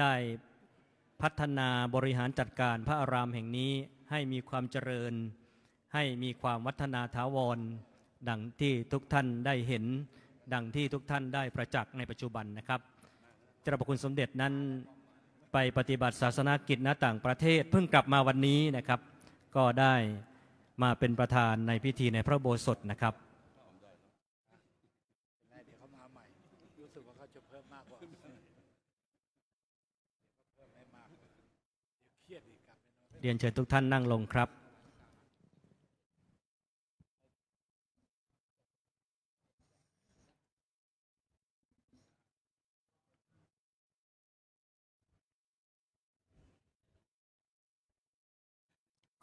ได้พัฒนาบริหารจัดการพระอารามแห่งนี้ให้มีความเจริญให้มีความวัฒนาถาวรดังที่ทุกท่านได้เห็นดังที่ทุกท่านได้ประจักษ์ในปัจจุบันนะครับเจ้าพระคุณสมเด็จนั้นไปปฏิบัติศาสนกิจณต่างประเทศเพิ่งกลับมาวันนี้นะครับก็ได้มาเป็นประธานในพิธีในพระอุโบสถนะครับเดี๋ยวเขามาใหม่รู้สึกว่าเขาจะเพิ่มมากกว่าเพิ่มให้มากเดี๋ยวเครียดอีกครับเรียนเชิญทุกท่านนั่งลงครับ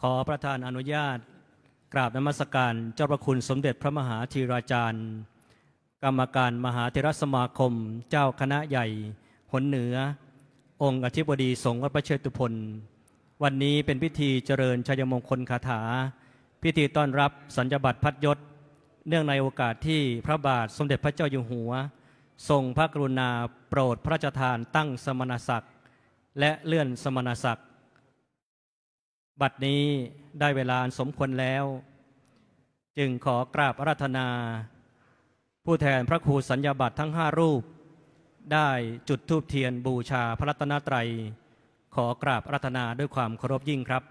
ขอประธานอนุญาตกราบนมัสการเจ้าพระคุณสมเด็จพระมหาธีราจารย์กรรมการมหาเถรสมาคมเจ้าคณะใหญ่หนเหนือองค์อธิบดีสงฆ์วัดพระเชตุพนวันนี้เป็นพิธีเจริญชัยมงคลคาถาพิธีต้อนรับสัญญบัตรพัดยศเนื่องในโอกาสที่พระบาทสมเด็จพระเจ้าอยู่หัวทรงพระกรุณาโปรดพระราชทานตั้งสมณศักดิ์และเลื่อนสมณศักดิ์บัดนี้ได้เวลาสมควรแล้วจึงขอกราบอาราธนาผู้แทนพระครูสัญญาบัตรทั้ง5รูปได้จุดธูปเทียนบูชาพระรัตนตรัยขอกราบอาราธนาด้วยความเคารพยิ่งครับ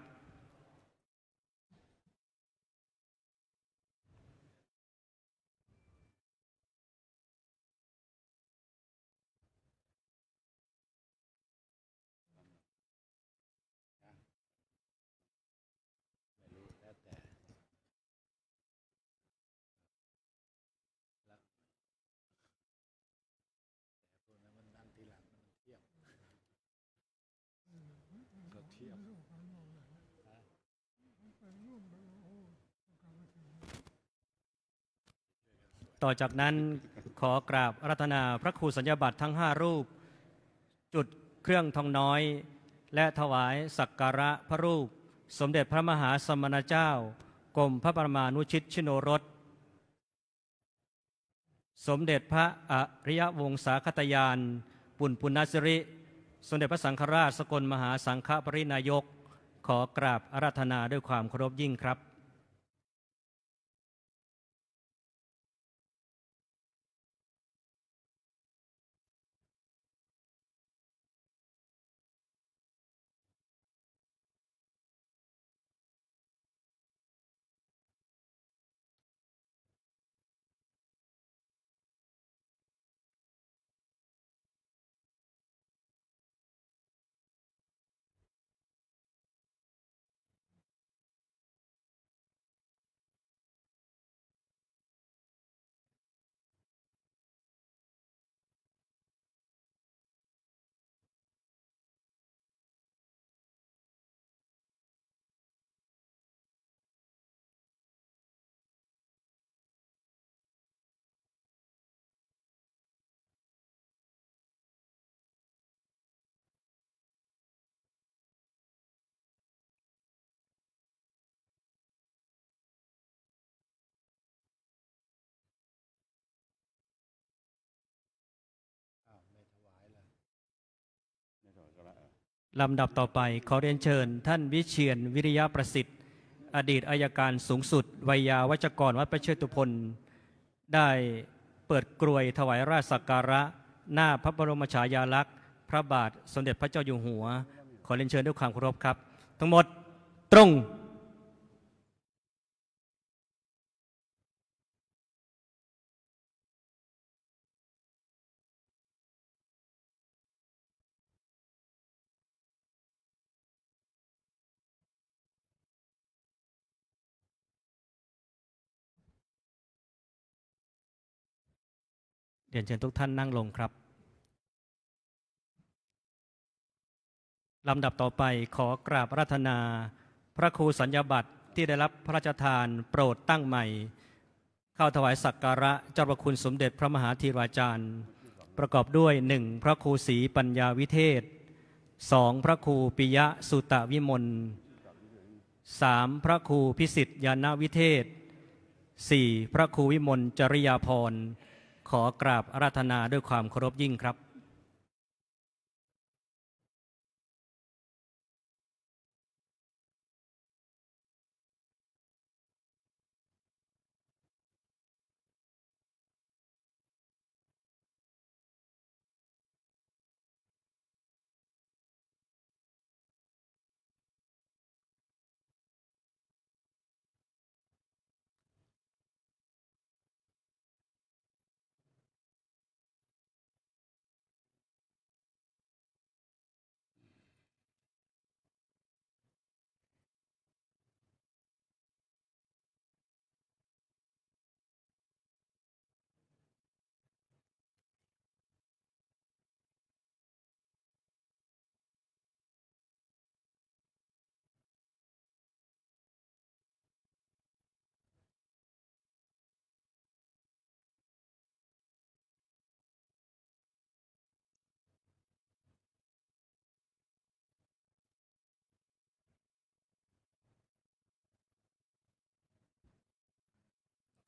ต่อจากนั้นขอกราบอาราธนาพระครูสัญญาบัตรทั้ง5รูปจุดเครื่องทองน้อยและถวายสักการะพระรูปสมเด็จพระมหาสมณเจ้ากรมพระปรมานุชิตชิโนรสสมเด็จพระอริยวงศาคตยานปุณณณสิริสมเด็จพระสังฆราชสกลมหาสังฆปรินายกขอกราบอาราธนาด้วยความเคารพยิ่งครับลำดับต่อไปขอเรียนเชิญท่านวิเชียรวิริยะประสิทธิ์อดีตอัยการสูงสุดไวยาวัจกรวัดพระเชตุพนได้เปิดกรวยถวายราชสักการะหน้าพระบรมฉายาลักษณ์พระบาทสมเด็จพระเจ้าอยู่หัวขอเรียนเชิญด้วยความเคารพครับทั้งหมดตรงเรียนเชิญทุกท่านนั่งลงครับลำดับต่อไปขอกราบอาราธนาพระครูสัญญาบัตรที่ได้รับพระราชทานโปรดตั้งใหม่เข้าถวายสักการะเจ้าพระคุณสมเด็จพระมหาธีราจารย์ประกอบด้วย 1. พระครูศรีปัญญาวิเทศ 2. พระครูปิยะสุตวิมล 3. พระครูพิสิทธิญาณวิเทศ 4. พระครูวิมลจริยาภรณ์ขอกราบอาราธนาด้วยความเคารพยิ่งครับ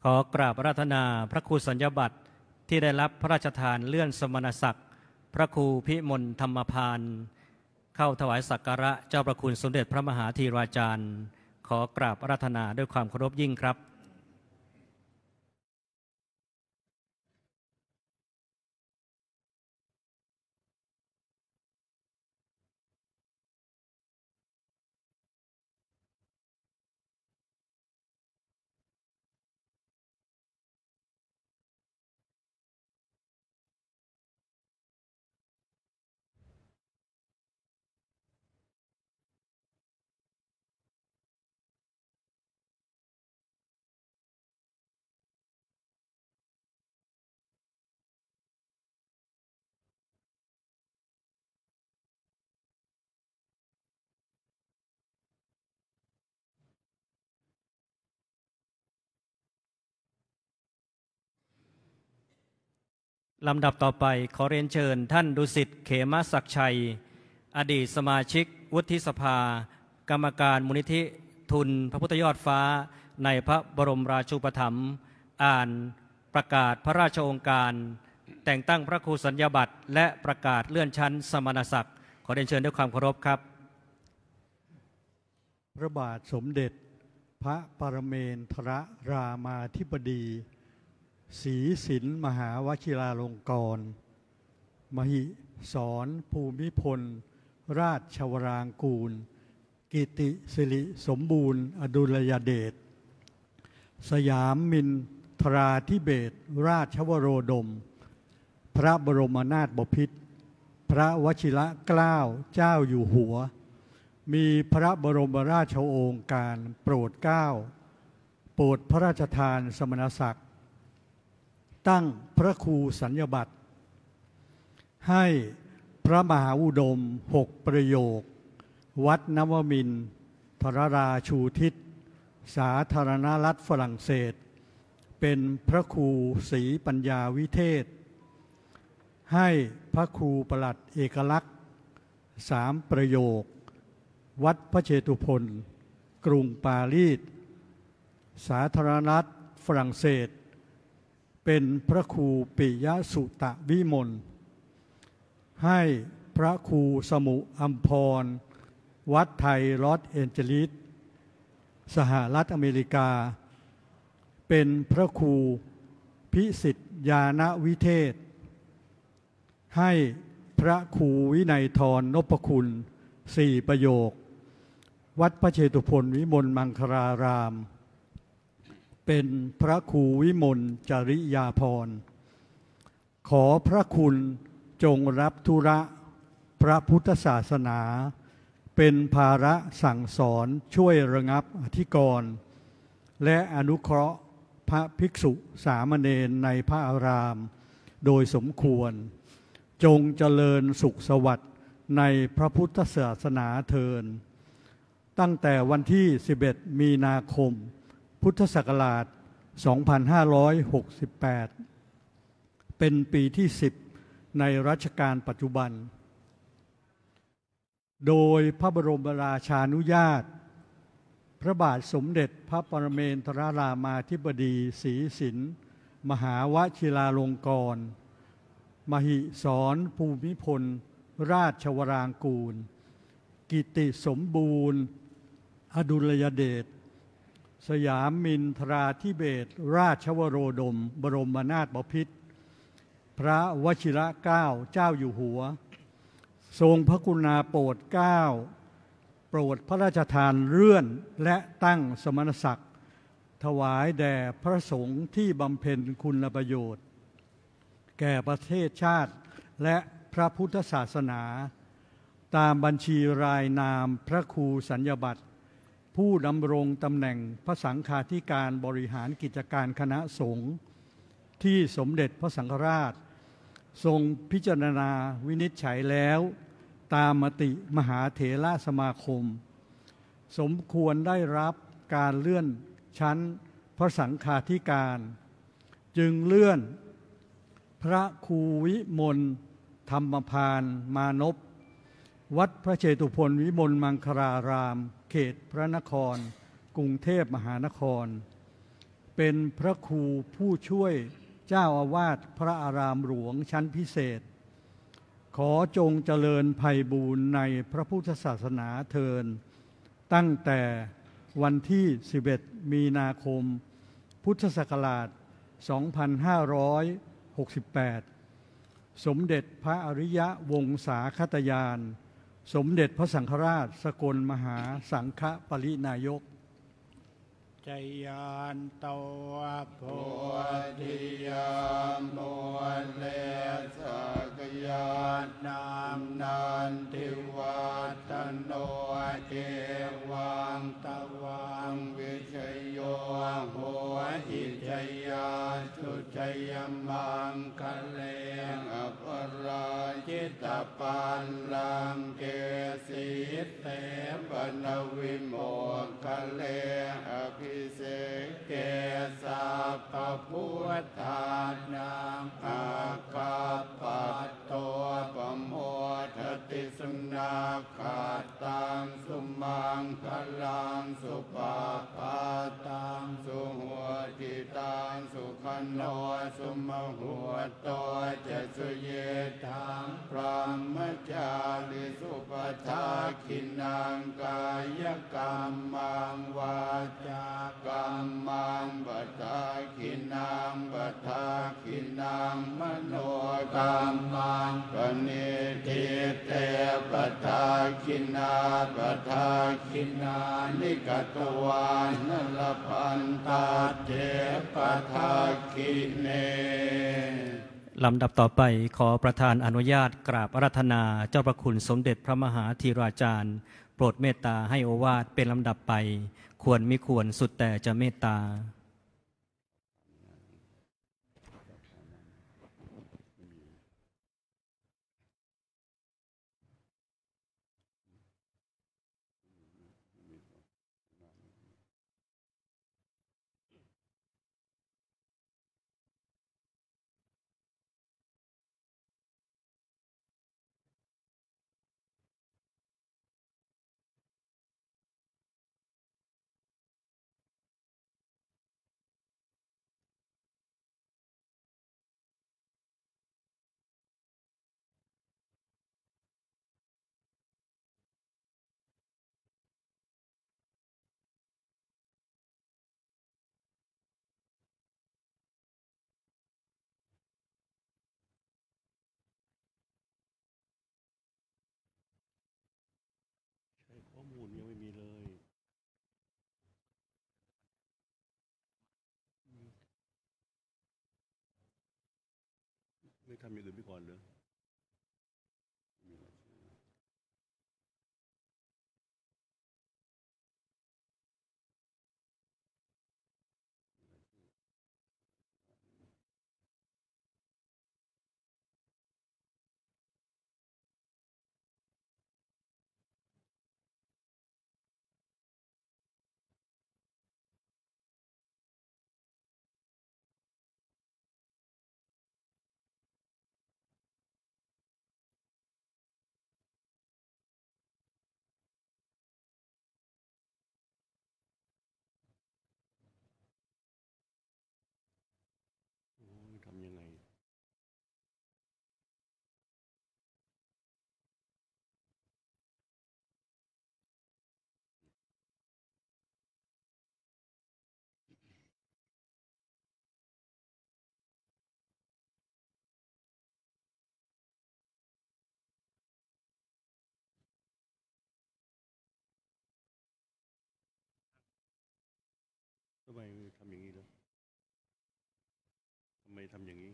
ขอกราบอาราธนาพระครูสัญญบัตรที่ได้รับพระราชทานเลื่อนสมณศักดิ์พระครูพิมลธรรมพานเข้าถวายสักการะเจ้าประคุณสมเด็จพระมหาธีราจารย์ขอกราบอาราธนาด้วยความเคารพยิ่งครับลำดับต่อไปขอเรียนเชิญท่านดุสิตเขมศักดิ์ชัยอดีตสมาชิกวุฒิสภากรรมการมูลนิธิทุนพระพุทธยอดฟ้าในพระบรมราชูปถัมภ์อ่านประกาศพระราชโองการแต่งตั้งพระครูสัญญาบัตรและประกาศเลื่อนชั้นสมณศักดิ์ขอเรียนเชิญด้วยความเคารพครับพระบาทสมเด็จพระปรเมนทรรามาธิบดีศรีสินมหาวชิราลงกรณ์มหิศรภูมิพลราชวรางกูลกิติสิริสมบูรณ์อดุลยเดชสยามมินทราธิเบศรราชวโรดมพระบรมนาถบพิตรพระวชิรเกล้าเจ้าอยู่หัวมีพระบรมราชโองการโปรดเกล้าโปรดพระราชทานสมณศักดิ์ตั้งพระครูสัญญบัตรให้พระมหาอุดม6ประโยควัดนวมินทรราชูทิศสาธารณรัฐฝรั่งเศสเป็นพระครูศรีปัญญาวิเทศให้พระครูประหลัดเอกลักษณ์3ประโยควัดพระเชตุพนกรุงปารีสสาธารณรัฐฝรั่งเศสเป็นพระครูปิยสุตวิมลให้พระครูสมุอัมพรวัดไทยลอสแอนเจลิสสหรัฐอเมริกาเป็นพระครูพิสิทธิญาณวิเทศให้พระครูวินัยธรนพคุณ4ประโยควัดพระเชตุพนวิมลมังคลารามเป็นพระครูวิมลจริยาภรณ์ขอพระคุณจงรับธุระพระพุทธศาสนาเป็นภาระสั่งสอนช่วยระงับอธิกรณ์และอนุเคราะห์พระภิกษุสามเณรในพระอารามโดยสมควรจงเจริญสุขสวัสดิ์ในพระพุทธศาสนาเทินตั้งแต่วันที่11มีนาคมพุทธศักราช 2568 เป็นปีที่10ในรัชกาลปัจจุบันโดยพระบรมราชานุญาตพระบาทสมเด็จพระปรเมนทรรามาธิบดีศรีสินมหาวชิราลงกรณ์มหิศรภูมิพลราชวรางกูลกิติสมบูรณ์อดุลยเดชสยามมินทราธิเบศรราชวโรดมบรมนาถบพิตรพระวชิรเกล้าเจ้าอยู่หัวทรงพระกรุณาโปรดเกล้าโปรดพระราชทานเลื่อนและตั้งสมณศักดิ์ถวายแด่พระสงฆ์ที่บำเพ็ญคุณประโยชน์แก่ประเทศชาติและพระพุทธศาสนาตามบัญชีรายนามพระครูสัญญบัตรผู้ดำรงตำแหน่งพระสังฆาธิการบริหารกิจการคณะสงฆ์ที่สมเด็จพระสังฆราชทรงพิจารณาวินิจฉัยแล้วตามมติมหาเถรสมาคมสมควรได้รับการเลื่อนชั้นพระสังฆาธิการจึงเลื่อนพระครูวิมลธรรมพานมานพวัดพระเชตุพนวิมลมังคลารามเขตพระนครกรุงเทพมหานคร เป็นพระครูผู้ช่วยเจ้าอาวาสพระอารามหลวงชั้นพิเศษขอจงเจริญไพบูรณ์ในพระพุทธศาสนาเทินตั้งแต่วันที่ 11 มีนาคม พุทธศักราช 2568 สมเด็จพระอริยวงศาคตยาน สมเด็จพระสังฆราชสกลมหาสังฆปรินายกจยานตวะโพธิยามโมเลสักยานามนันทิวัฒโนเอวังตวังวิชโยโหอิชยาสุชยมังคะเลงอภราจิตปันลังเกสีเตปนวิโมกคะเลอภิเสเกสัพพพุทธานังอาคาปัตโตปโมทติสุนาคาตังสุมังคลังสุปาปาตังสุหัวจิตังสุขันโนสุมหัวโตจะสุเยทังพระมจาริสุปทาคินังกายกรรมังวาจากรรมังปัฏฐาคินังปัฏฐาคินังมโนกรรมังปณิทิเตปัฏฐาคินาปัฏฐาคินานิกตวานลพันตาเทปัฏฐาคิเนลำดับต่อไปขอประธานอนุญาตกราบอาราธนาเจ้าพระคุณสมเด็จพระมหาธีราจารย์โปรดเมตตาให้โอวาทเป็นลำดับไปควรมิควรสุดแต่จะเมตตาข้อมูลยังไม่มีเลยไม่ทำอย่างอื่นไปก่อนเลยทำยังไงทำไมทำอย่างนี้ล่ะทำไมทำอย่างนี้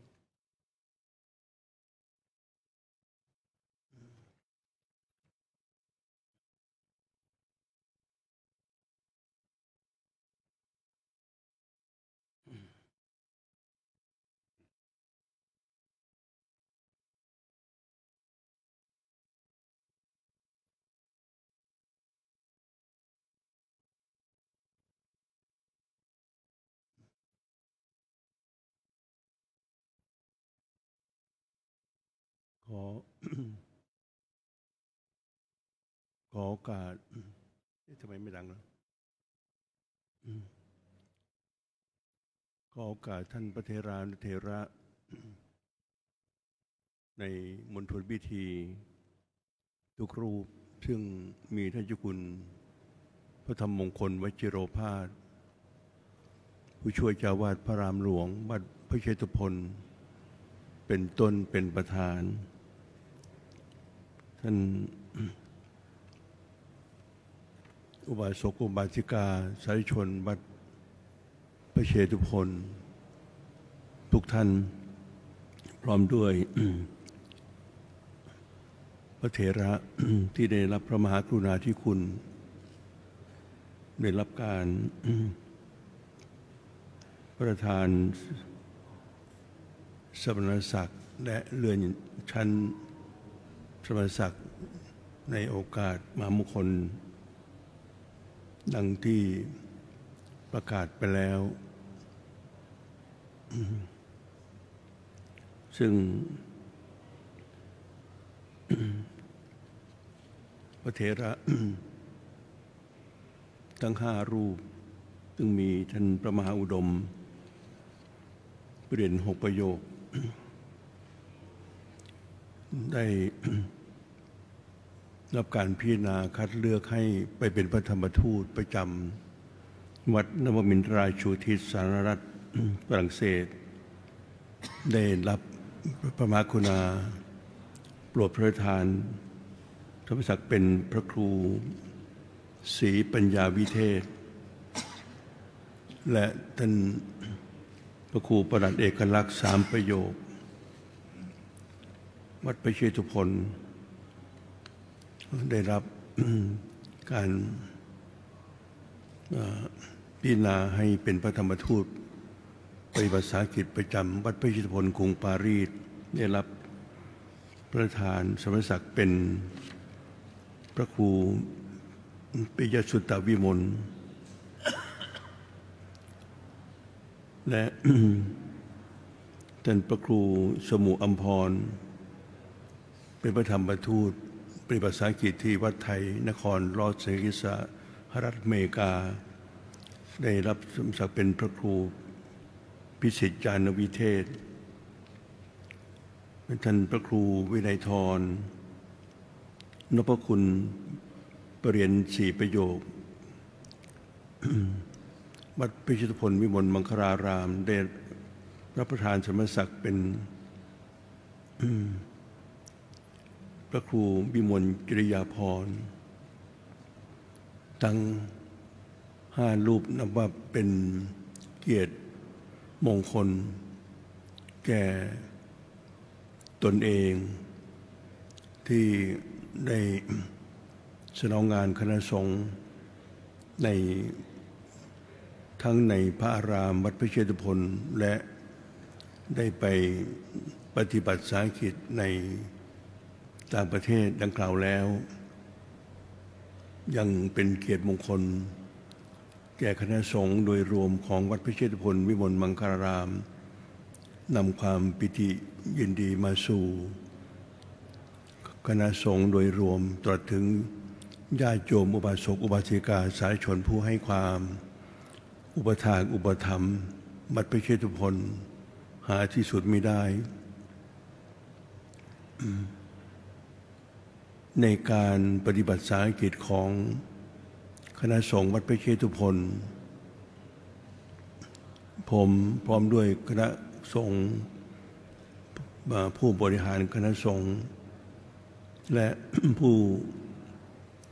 ขอ ขอโอกาสทำไมไม่ดังนะ อโอกาสท่านพระเถรานุเถระในมณฑลพิธีทุกรูปซึ่งมีท่านเจ้าคุณพระธรรมมงคลวชิโรภาสผู้ช่วยเจ้าวาดพระรามหลวงวัดพระเชตุพนเป็นต้นเป็นประธานท่านอุบาสกอุบาสิกาสาธุชนวัดพระเชตุพนทุกท่านพร้อมด้วยพระเถระที่ได้รับพระมหากรุณาธิคุณได้รับการประทานสมณศักดิ์และเลื่อนชั้นสมณศักดิ์ในโอกาสมหามงคลดังที่ประกาศไปแล้วซึ่งพระเถระทั้ง5 รูปซึ่งมีท่านพระมหาอุดมเปลี่ยน6 ประโยคได้รับการพิจารณาคัดเลือกให้ไปเป็นพระธรรมทูตประจำวัดนวมินทราชูทิศสหรัฐฝรั่งเศสได้รับพระมหากรุณาโปรดพระราชทานธรรมศักดิ์เป็นพระครูศรีปัญญาวิเทศและท่านพระครูประหลัดเอกลักษณ์3 ประโยควัดพระเชตุพนได้รับการพิจารณาให้เป็นพระธรรมทูตปฏิบัติภาษาอังกฤษประจำวัดพระเชตุพนกรุงปารีสได้รับประธานสมณศักดิ์เป็นพระครูปิยสุตตวิมลและท่านพระครูสมุอัมพรเป็นพระธรรมทูตปฏิบัติภาษาอังกฤษที่วัดไทยนครลอสแองเจลิสสหรัฐอเมริกาได้รับสมณศักดิ์เป็นพระครูพิสิทธิญาณวิเทศท่านพระครูวินัยธรนพคุณปรริญญา4 ประโยควัดพระเชตุพนวิมลมังคลารามได้รับประทานสมณศักดิ์เป็นพระครูวิมลกิริยาภรณ์ทั้ง5 รูปนับว่าเป็นเกียรติมงคลแก่ตนเองที่ได้สนองงานคณะสงฆ์ในทั้งในพระอารามวัดพระเชตุพนและได้ไปปฏิบัติภาษาอังกฤษในต่างประเทศดังกล่าวแล้วยังเป็นเกียรติมงคลแก่คณะสงฆ์โดยรวมของวัดพระเชตุพนวิมลมังคลารามนำความปิติยินดีมาสู่คณะสงฆ์โดยรวมตลอดถึงญาติโยมอุบาสกอุบาสิกาสาธุชนผู้ให้ความอุปถากอุปถัมภ์วัดพระเชตุพนหาที่สุดไม่ได้ในการปฏิบัติภาษาอังกฤษของคณะสงฆ์วัดพระเชตุพนผมพร้อมด้วยคณะสงฆ์ผู้บริหารคณะสงฆ์และผู้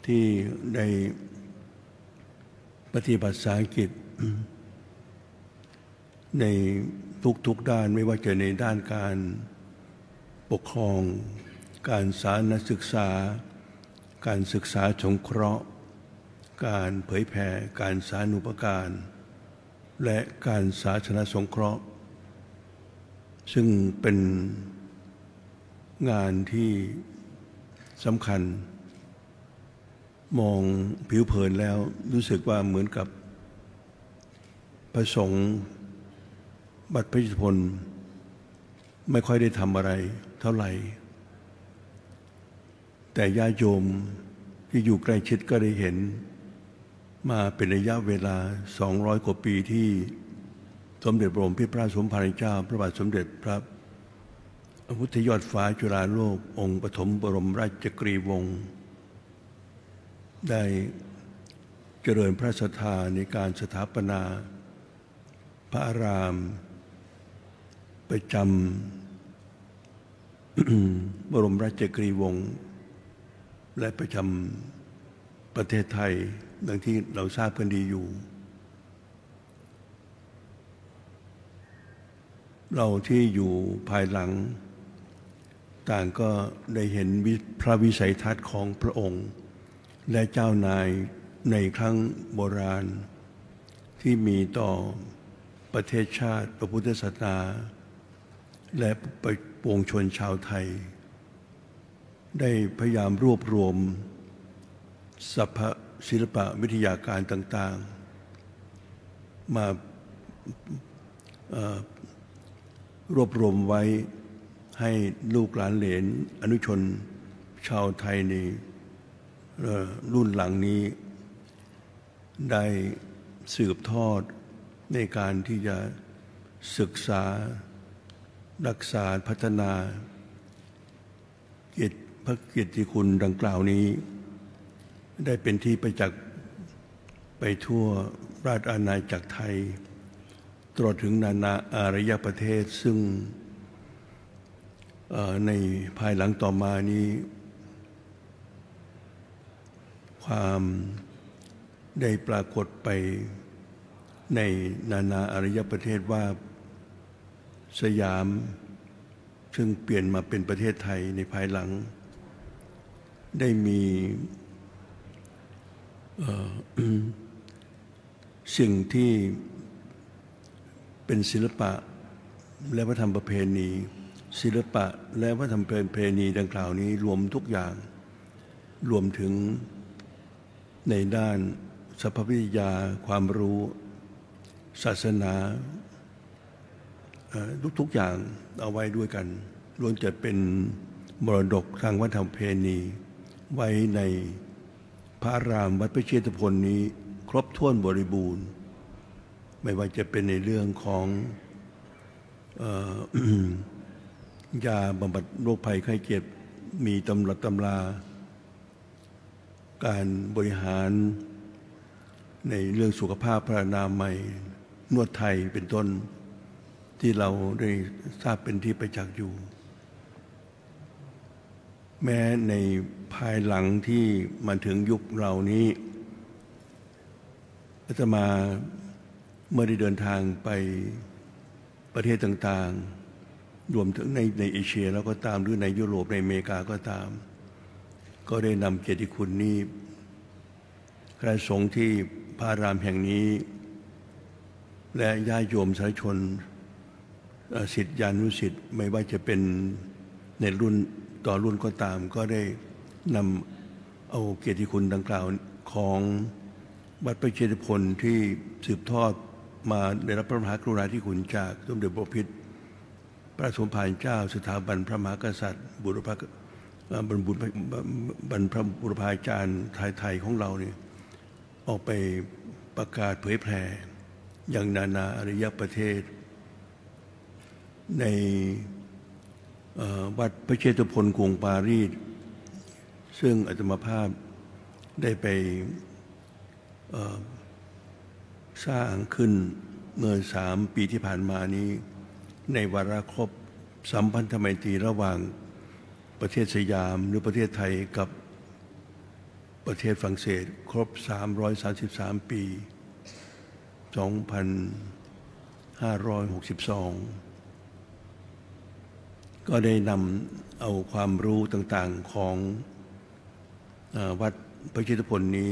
ที่ได้ปฏิบัติภาษาอังกฤษในทุกด้านไม่ว่าจะในด้านการปกครองการสาธารณศึกษาการศึกษาสงเคราะห์การเผยแผ่การสาธารณูปการและการสาธารณสงเคราะห์ซึ่งเป็นงานที่สำคัญมองผิวเผินแล้วรู้สึกว่าเหมือนกับพระสงฆ์วัดพระเชตุพนไม่ค่อยได้ทำอะไรเท่าไหร่แต่ญาติโยมที่อยู่ใกล้ชิดก็ได้เห็นมาเป็นระยะเวลา200 กว่าปีที่ สมเด็จพระบรมพิพระสมภารเจ้าพระบาทสมเด็จพระพุทธยอดฟ้าจุฬาโลกองค์ปฐมบรมราชจักรีวงศ์ได้เจริญพระศรัทธาในการสถาปนาพระอารามประจำ บรมราชจักรีวงศ์และประจำประเทศไทยดังที่เราทราบกันดีอยู่เราที่อยู่ภายหลังต่างก็ได้เห็นพระวิสัยทัศน์ของพระองค์และเจ้านายในครั้งโบราณที่มีต่อประเทศชาติพระพุทธศาสนาและปวงชนชาวไทยได้พยายามรวบรวมสรรพศิลปะวิทยาการต่างๆมารวบรวมไว้ให้ลูกหลานเหลนอนุชนชาวไทยในรุ่นหลังนี้ได้สืบทอดในการที่จะศึกษารักษาพัฒนาพระเกียรติคุณดังกล่าวนี้ได้เป็นที่ประจักษ์ไปทั่วราชอาณาจักรไทยตลอดถึงนานาอารยประเทศซึ่งในภายหลังต่อมานี้ความได้ปรากฏไปในนานาอารยประเทศว่าสยามซึ่งเปลี่ยนมาเป็นประเทศไทยในภายหลังได้มีสิ่งที่เป็นศิลปะและวัฒนธรรมประเพณีศิลปะและวัฒนธรรมประเพณีดังกล่าวนี้รวมทุกอย่างรวมถึงในด้านสภาพวิทยาความรู้ศาสนาทุกอย่างเอาไว้ด้วยกันล้วนจะเป็นมรดกทางวัฒนธรรมประเพณีไว้ในพระอารามวัดพระเชตุพนนี้ครบถ้วนบริบูรณ์ไม่ว่าจะเป็นในเรื่องของยาบำบัดโรคภัยไข้เจ็บมีตำราการบริหารในเรื่องสุขภาพพระอนามัยนวดไทยเป็นต้นที่เราได้ทราบเป็นที่ประจักษ์อยู่แม้ในภายหลังที่มาถึงยุคเรานี้อาตมาเมื่อได้เดินทางไปประเทศต่างๆรวมถึงในเอเชียแล้วก็ตามหรือในยุโรปในอเมริกาก็ตามก็ได้นำเกียรติคุณนี้คณะสงฆ์ที่พระอารามแห่งนี้และญาติโยมสาธุชนศิษยานุศิษย์ไม่ว่าจะเป็นในรุ่นต่อรุ่นก็ตามก็ได้นำเอาเกียรติคุณดังกล่าวของวัดพระเชตุพนที่สืบทอดมาได้รับพระมหากรุณาธิคุณจากสมเด็จพระพิตรพระสมภารเจ้าสถาบันพระมหากษัตริย์บรรพบุรพาจารย์ไทยของเราเนี่ยออกไปประกาศเผยแผ่อย่างนานาอารยประเทศในวัดพระเชตุพนกรุงปารีสซึ่งอาตมาภาพได้ไปสร้างขึ้นเมื่อ3 ปีที่ผ่านมานี้ในวาระครบสัมพันธไมตรีระหว่างประเทศสยามหรือประเทศไทยกับประเทศฝรั่งเศสครบ333 ปี 2562 ก็ได้นำเอาความรู้ต่างๆของวัดพระเชตุพนนี้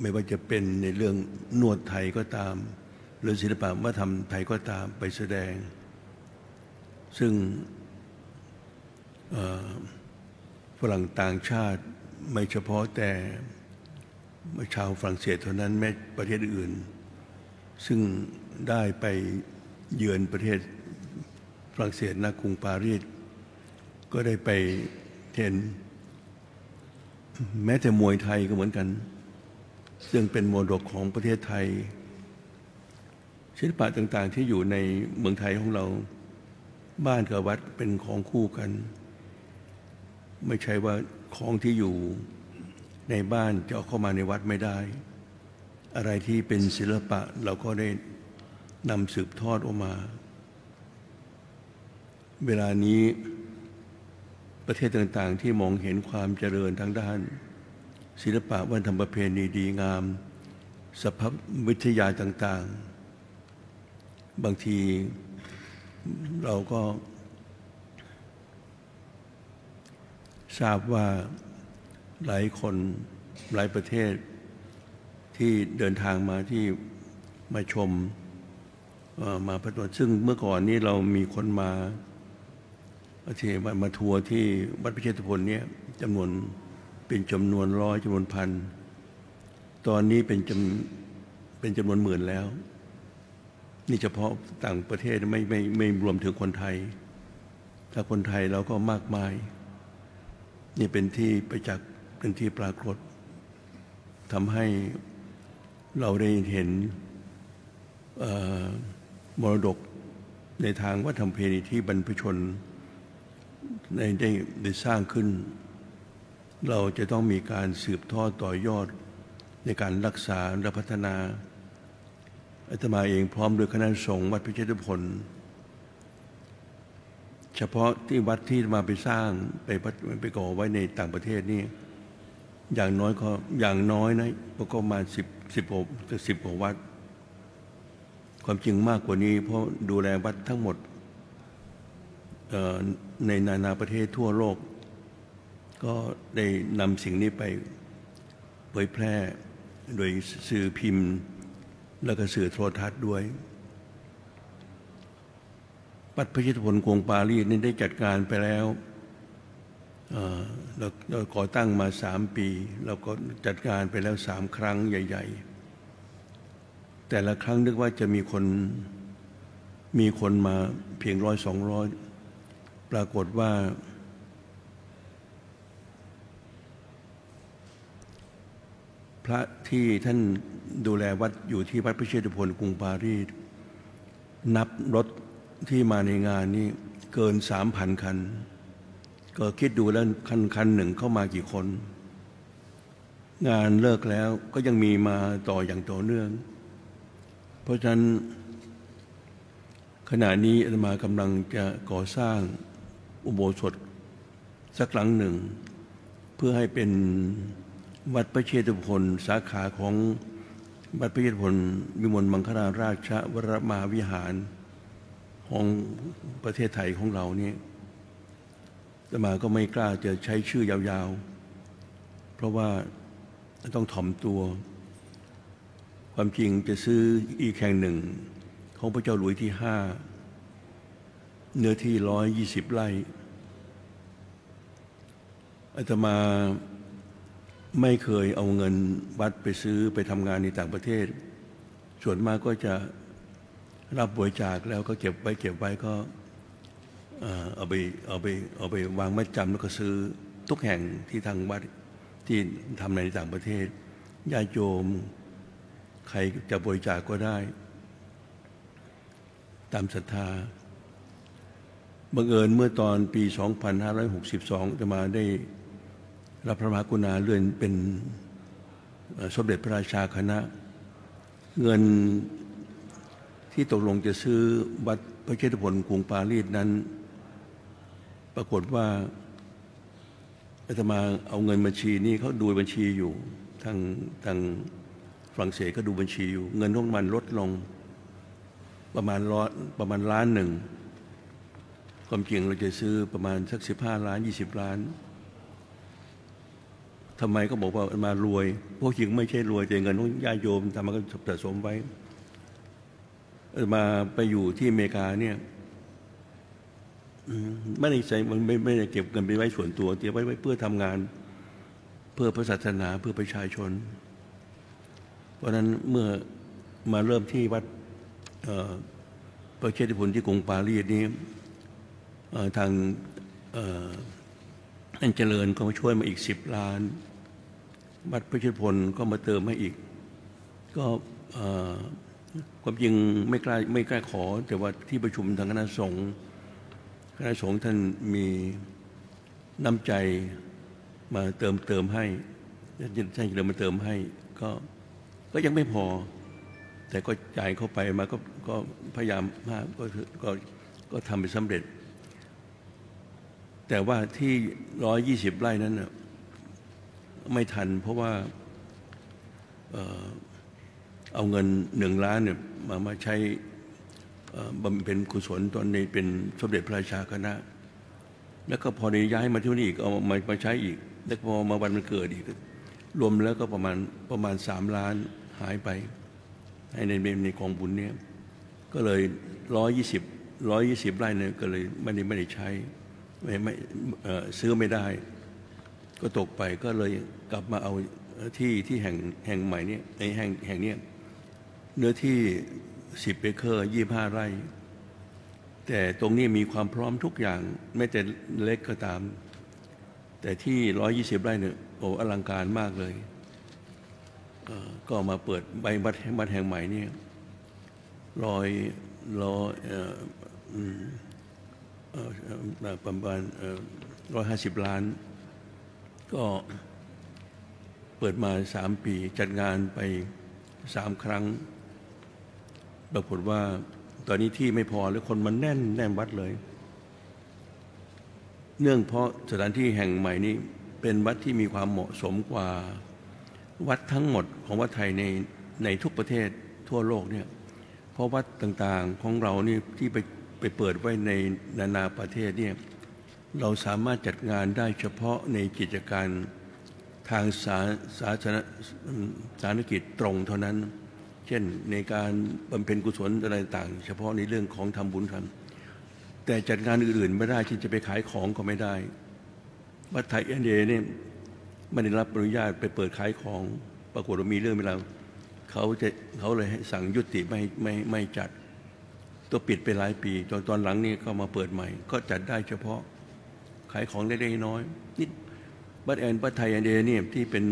ไม่ว่าจะเป็นในเรื่องนวดไทยก็ตามหรือศิลปะวัฒนธรรมไทยก็ตามไปแสดงซึ่งฝรั่งต่างชาติไม่เฉพาะแต่ชาวฝรั่งเศสเท่านั้นแม้ประเทศอื่นซึ่งได้ไปเยือนประเทศฝรั่งเศสณกรุงปารีสก็ได้ไปเห็นแม้แต่มวยไทยก็เหมือนกันซึ่งเป็นมรดกของประเทศไทย ศิลปะต่างๆที่อยู่ในเมืองไทยของเราบ้านกับวัดเป็นของคู่กัน ไม่ใช่ว่าของที่อยู่ในบ้านจะเอาเข้ามาในวัดไม่ได้อะไรที่เป็นศิลปะเราก็ได้นำสืบทอดออกมาเวลานี้ประเทศต่างๆที่มองเห็นความเจริญทางด้านศิลปะวัฒนธรรมประเพณีดีงามสภาพวิทยาต่างๆบางทีเราก็ทราบว่าหลายคนหลายประเทศที่เดินทางมาที่มาชมมาประทับซึ่งเมื่อก่อนนี้เรามีคนมาที่มาทัวร์ที่วัดพระเชตุพนเนี่ยจำนวนเป็นจำนวนร้อยจำนวนพันตอนนี้เป็นจำนวนหมื่นแล้วนี่เฉพาะต่างประเทศไม่รวมถึงคนไทยถ้าคนไทยเราก็มากมายนี่เป็นที่ประจักษ์เป็นที่ปรากฏทำให้เราได้เห็นมรดกในทางวัฒนธรรมประเพณีที่บรรพชนได้สร้างขึ้นเราจะต้องมีการสืบทอดต่อยอดในการรักษาและพัฒนาอาตมาเองพร้อมโดยคณะสงฆ์วัดพระเชตุพนเฉพาะที่วัดที่มาไปสร้างไปก่อไว้ในต่างประเทศนี่อย่างน้อยนะประมาณ10กว่าวัดความจริงมากกว่านี้เพราะดูแลวัดทั้งหมดในนานาประเทศทั่วโลกก็ได้นำสิ่งนี้ไปเผยแพร่โดยสื่อพิมพ์แล้วก็สื่อโทรทัศน์ด้วยวัดพระเชตุพนกรุงปารีสนี่ได้จัดการไปแล้วเราก่อตั้งมา3 ปีเราก็จัดการไปแล้ว3 ครั้งใหญ่ๆแต่ละครั้งนึกว่าจะมีคนมาเพียง100-200ปรากฏว่าพระที่ท่านดูแลวัดอยู่ที่วัดพระเชตุพนกรุงปารีสนับรถที่มาในงานนี้เกิน 3,000 คันก็คิดดูแล้วคันหนึ่งเข้ามากี่คนงานเลิกแล้วก็ยังมีมาต่ออย่างต่อเนื่องเพราะฉะนั้นขณะนี้อาตมากำลังจะก่อสร้างอุโบสถสักหลังหนึ่งเพื่อให้เป็นวัดพระเชตุพนสาขาของวัดพระเชตุพนวิมลมังคลาราชวรมหาวิหารของประเทศไทยของเรานี่อาตมาก็ไม่กล้าจะใช้ชื่อยาวๆเพราะว่าต้องถ่อมตัวความจริงจะซื้ออีกแห่งหนึ่งของพระเจ้าหลุยส์ที่5เนื้อที่120 ไร่อาตมาไม่เคยเอาเงินวัดไปซื้อไปทำงานในต่างประเทศส่วนมากก็จะรับบริจาคแล้วก็เก็บไว้ก็เอาไปวางมัดจำแล้วก็ซื้อทุกแห่งที่ทางวัดที่ทำในต่างประเทศญาติโยมใครจะบริจาคก็ได้ตามศรัทธาบังเอิญเมื่อตอนปี 2562 จะมาได้รับพระมหากรุณาเลื่อนเป็นสมเด็จพระราชาคณะเงินที่ตกลงจะซื้อวัดพระเชตุพนกรุงปารีสนั้นปรากฏว่าอาตมาเอาเงินบัญชีนี้เขาดูบัญชีอยู่ทางฝรั่งเศสก็ดูบัญชีอยู่เงินของมันลดลงประมาณ1 ล้านความจริงเราจะซื้อประมาณสัก15 ล้าน20 ล้านทำไมก็บอกว่ามารวยพวกจริงไม่ใช่รวยแต่เงินของญาติโยมทำมาก็สะสมไว้มาไปอยู่ที่อเมริกาเนี่ยไม่ได้ใช้ไม่ได้เก็บเงินไปไว้ส่วนตัวเก็บไว้เพื่อทำงานเพื่อพระศาสนาเพื่อประชาชนเพราะฉะนั้นเมื่อมาเริ่มที่วัดพระเชตุพนที่กรุงปารีสนี้ทางท่านเจริญก็มาช่วยมาอีก10 ล้านวัดพระเชตุพนก็มาเติมให้อีกก็ ความจริงไม่กล้าขอแต่ว่าที่ประชุมทางคณะสงฆ์ท่านมีน้ำใจมาเติมให้ท่านจะมาเติมให้ก็ยังไม่พอแต่ก็จ่ายเข้าไปมาก็พยายามก็ทำไปสำเร็จแต่ว่าที่120 ไร่นั้นไม่ทันเพราะว่าเอาเงิน1 ล้านเนี่ยมาใช้บำเพ็ญกุศลตอนนี้เป็นสมเด็จพระราชาคณะแล้วก็พอได้ย้ายมาที่นี่อีกเอามาใช้อีกแล้วพอมาวันมันเกิดอีกรวมแล้วก็ประมาณ3 ล้านหายไปในกองบุญเนี่ยก็เลย120 ไร่เนี่ยก็เลยไม่ได้ใช้ไม่ซื้อไม่ได้ก็ตกไปก็เลยกลับมาเอาที่แห่งใหม่เนี่ยในแห่งเนี้ยเนื้อที่10 เอเคอร์25 ไร่แต่ตรงนี้มีความพร้อมทุกอย่างไม่แต่เล็กก็ตามแต่ที่120 ไร่เนี่ยโอ้อลังการมากเลยก็มาเปิดใบบัตรแห่งใหม่เนี่ยประมาณ150 ล้านก็เปิดมา3 ปีจัดงานไป3 ครั้งปรากฏว่าตอนนี้ที่ไม่พอแล้วคนมันแน่นวัดเลยเนื่องเพราะสถานที่แห่งใหม่นี้เป็นวัดที่มีความเหมาะสมกว่าวัดทั้งหมดของวัดไทยในทุกประเทศทั่วโลกเนี่ยเพราะวัดต่างๆของเรานี่ที่ไปเปิดไว้ในนานาประเทศเนี่ยเราสามารถจัดงานได้เฉพาะในกิจการทางสาธารณกิจตรงเท่านั้นเช่นในการบำเพ็ญกุศลอะไรต่างเฉพาะในเรื่องของทำบุญทำแต่จัดงานอื่นๆไม่ได้ที่จะไปขายของก็ไม่ได้วัดไทยเนี่ยไม่ได้รับอนุญาตไปเปิดขายของปรากฏว่ามีเรื่องเวลาเขาเลยให้สั่งยุติไม่จัดตัวปิดไปหลายปีจนตอนหลังนี่ก็มาเปิดใหม่ก็จัดได้เฉพาะขายของเล็กๆน้อยนิดวัดไทยเนี่ยที่เป็น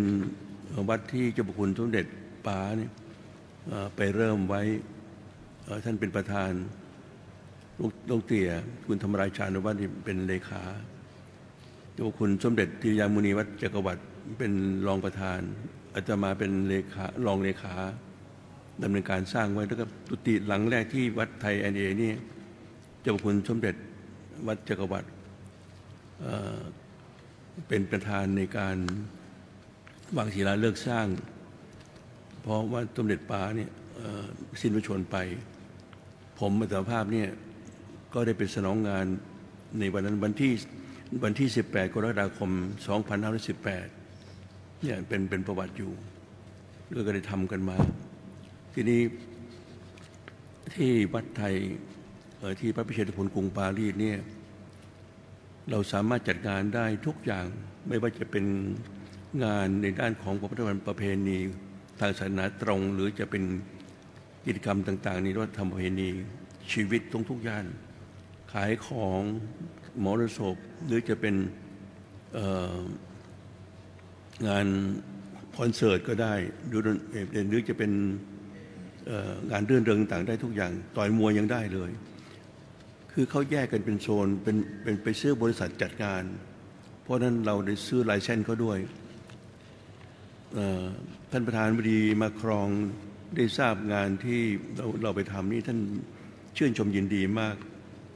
วัดที่เจ้าพระคุณสมเด็จป๋าเนี่ยไปเริ่มไว้ท่านเป็นประธานลูกเตี่ยคุณธรรมราชานุวัฒน์เป็นเลขาเจ้าพระคุณสมเด็จทิยามุนีวัดจักรวรรดิเป็นรองประธานอาตมาเป็นรองเลขาดำเนินการสร้างไว้แล้วก็กุฏิหลังแรกที่วัดไทยนี่เจ้าพระคุณสมเด็จวัดจักรวรรดิเป็นประธานในการวางศิลาฤกษ์สร้างเพราะว่าสมเด็จป๋าเนี่ยสิ้นพระชนม์ไปผมอัตภาพเนี่ยก็ได้เป็นสนองงานในวันนั้นวันที่18 กรกฎาคม 2518เนี่ยเป็นประวัติอยู่ก็ได้ทำกันมาทีนี้ที่วัดไทยที่พระพิเชษฐผลกรุงปารีสเนี่ยเราสามารถจัดงานได้ทุกอย่างไม่ว่าจะเป็นงานในด้านของวัฒนธรรมประเพณีทางศาสนาตรงหรือจะเป็นกิจกรรมต่างๆในวัฒนธรรมประเพณีชีวิตทุกย่านขายของมรสพหรือจะเป็นงานคอนเสิร์ตก็ได้หรือจะเป็นงานเรื่องต่างๆได้ทุกอย่างต่อยมวยยังได้เลยคือเขาแยกกันเป็นโซนเป็นไปซื้อบริษัทจัดงานเพราะนั้นเราได้ซื้อไลเซนส์เขาด้วยท่านประธานบดีมาครองได้ทราบงานที่เราไปทำนี่ท่านชื่นชมยินดีมาก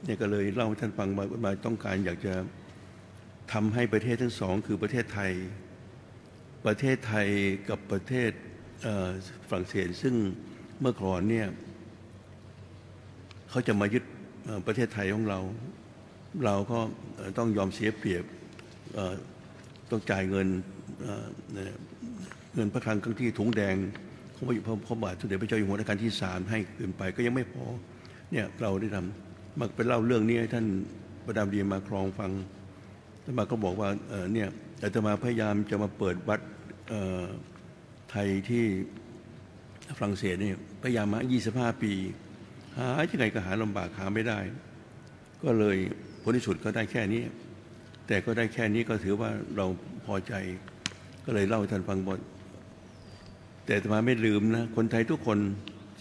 เนี่ยก็เลยเล่าให้ท่านฟังมาต้องการอยากจะทำให้ประเทศทั้งสองคือประเทศไทยกับประเทศฝรั่งเศสซึ่งเมื่อก่อนเนี่ยเขาจะมายึดประเทศไทยของเราก็ต้องยอมเสียเปรียบต้องจ่ายเงินพระคลังครั้งที่ถุงแดงของพระบาทสมเด็จพระเจ้าอยู่หัวรัชกาลที่3ให้ขึ้นไปก็ยังไม่พอเนี่ยเราได้ทำมาไปเล่าเรื่องนี้ให้ท่านประธานบดีมาครองฟังท่านมาก็บอกว่าเนี่ยอาตมาพยายามจะมาเปิดวัดไทยที่ฝรั่งเศสเนี่ยพยายามมา25 ปีหาที่ไหนก็หาลำบากหาไม่ได้ก็เลยผลที่สุดก็ได้แค่นี้แต่ก็ได้แค่นี้ก็ถือว่าเราพอใจก็เลยเล่าให้ท่านฟังหมดแต่อาตมาไม่ลืมนะคนไทยทุกคน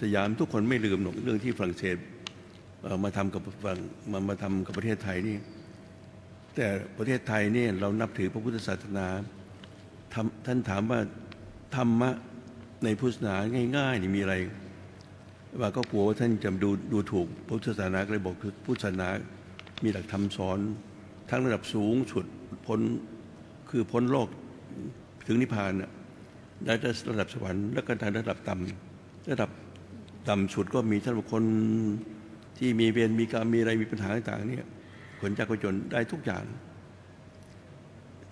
สยามทุกคนไม่ลืมหรอกเรื่องที่ฝรั่งเศสมาทำกับมาทำกับประเทศไทยนี่แต่ประเทศไทยนี่เรานับถือพระพุทธศาสนาท่านถามว่าธรรมะในพุทธศาสนาง่ายๆนี่มีอะไรว่าก็กลัวว่าท่านจะดูถูกพุทธศาสนาก็เลยบอกพุทธศาสนามีหลักธรรมสอนทั้งระดับสูงสุดพ้นโลกถึงนิพพานและระดับสวรรค์แล้วก็ทางระดับต่ำสุดก็มีท่านบุคคลที่มีเวรมีกรรมมีอะไรมีปัญหาต่างๆเนี่ยผลจากกุศลได้ทุกอย่าง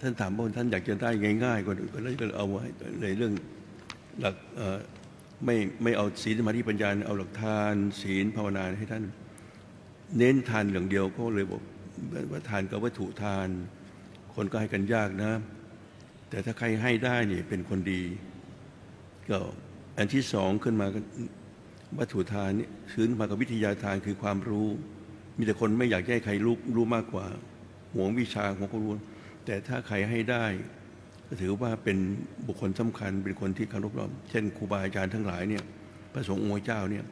ท่านถามว่าท่านอยากจะได้ง่ายๆก็เลยเอาไว้ในเรื่องหลักไม่เอาศีลสมาธิปัญญาเอาหลักทานศีลภาวนาให้ท่านเน้นทานอย่างเดียวก็เลยบอกว่าทานกับวัตถุทานคนก็ให้กันยากนะแต่ถ้าใครให้ได้นี่เป็นคนดีก็อันที่สองขึ้นมาวัตถุทานนี่ขึ้นมากับวิทยาทานคือความรู้มีแต่คนไม่อยากให้ใครรู้มากกว่าหวงวิชาของคนรู้แต่ถ้าใครให้ได้ก็ถือว่าเป็นบุคคลสำคัญเป็นคนที่เคารพเราเช่นครูบาอาจารย์ทั้งหลายเนี่ยพระสงฆ์องค์เจ้าเนี่ย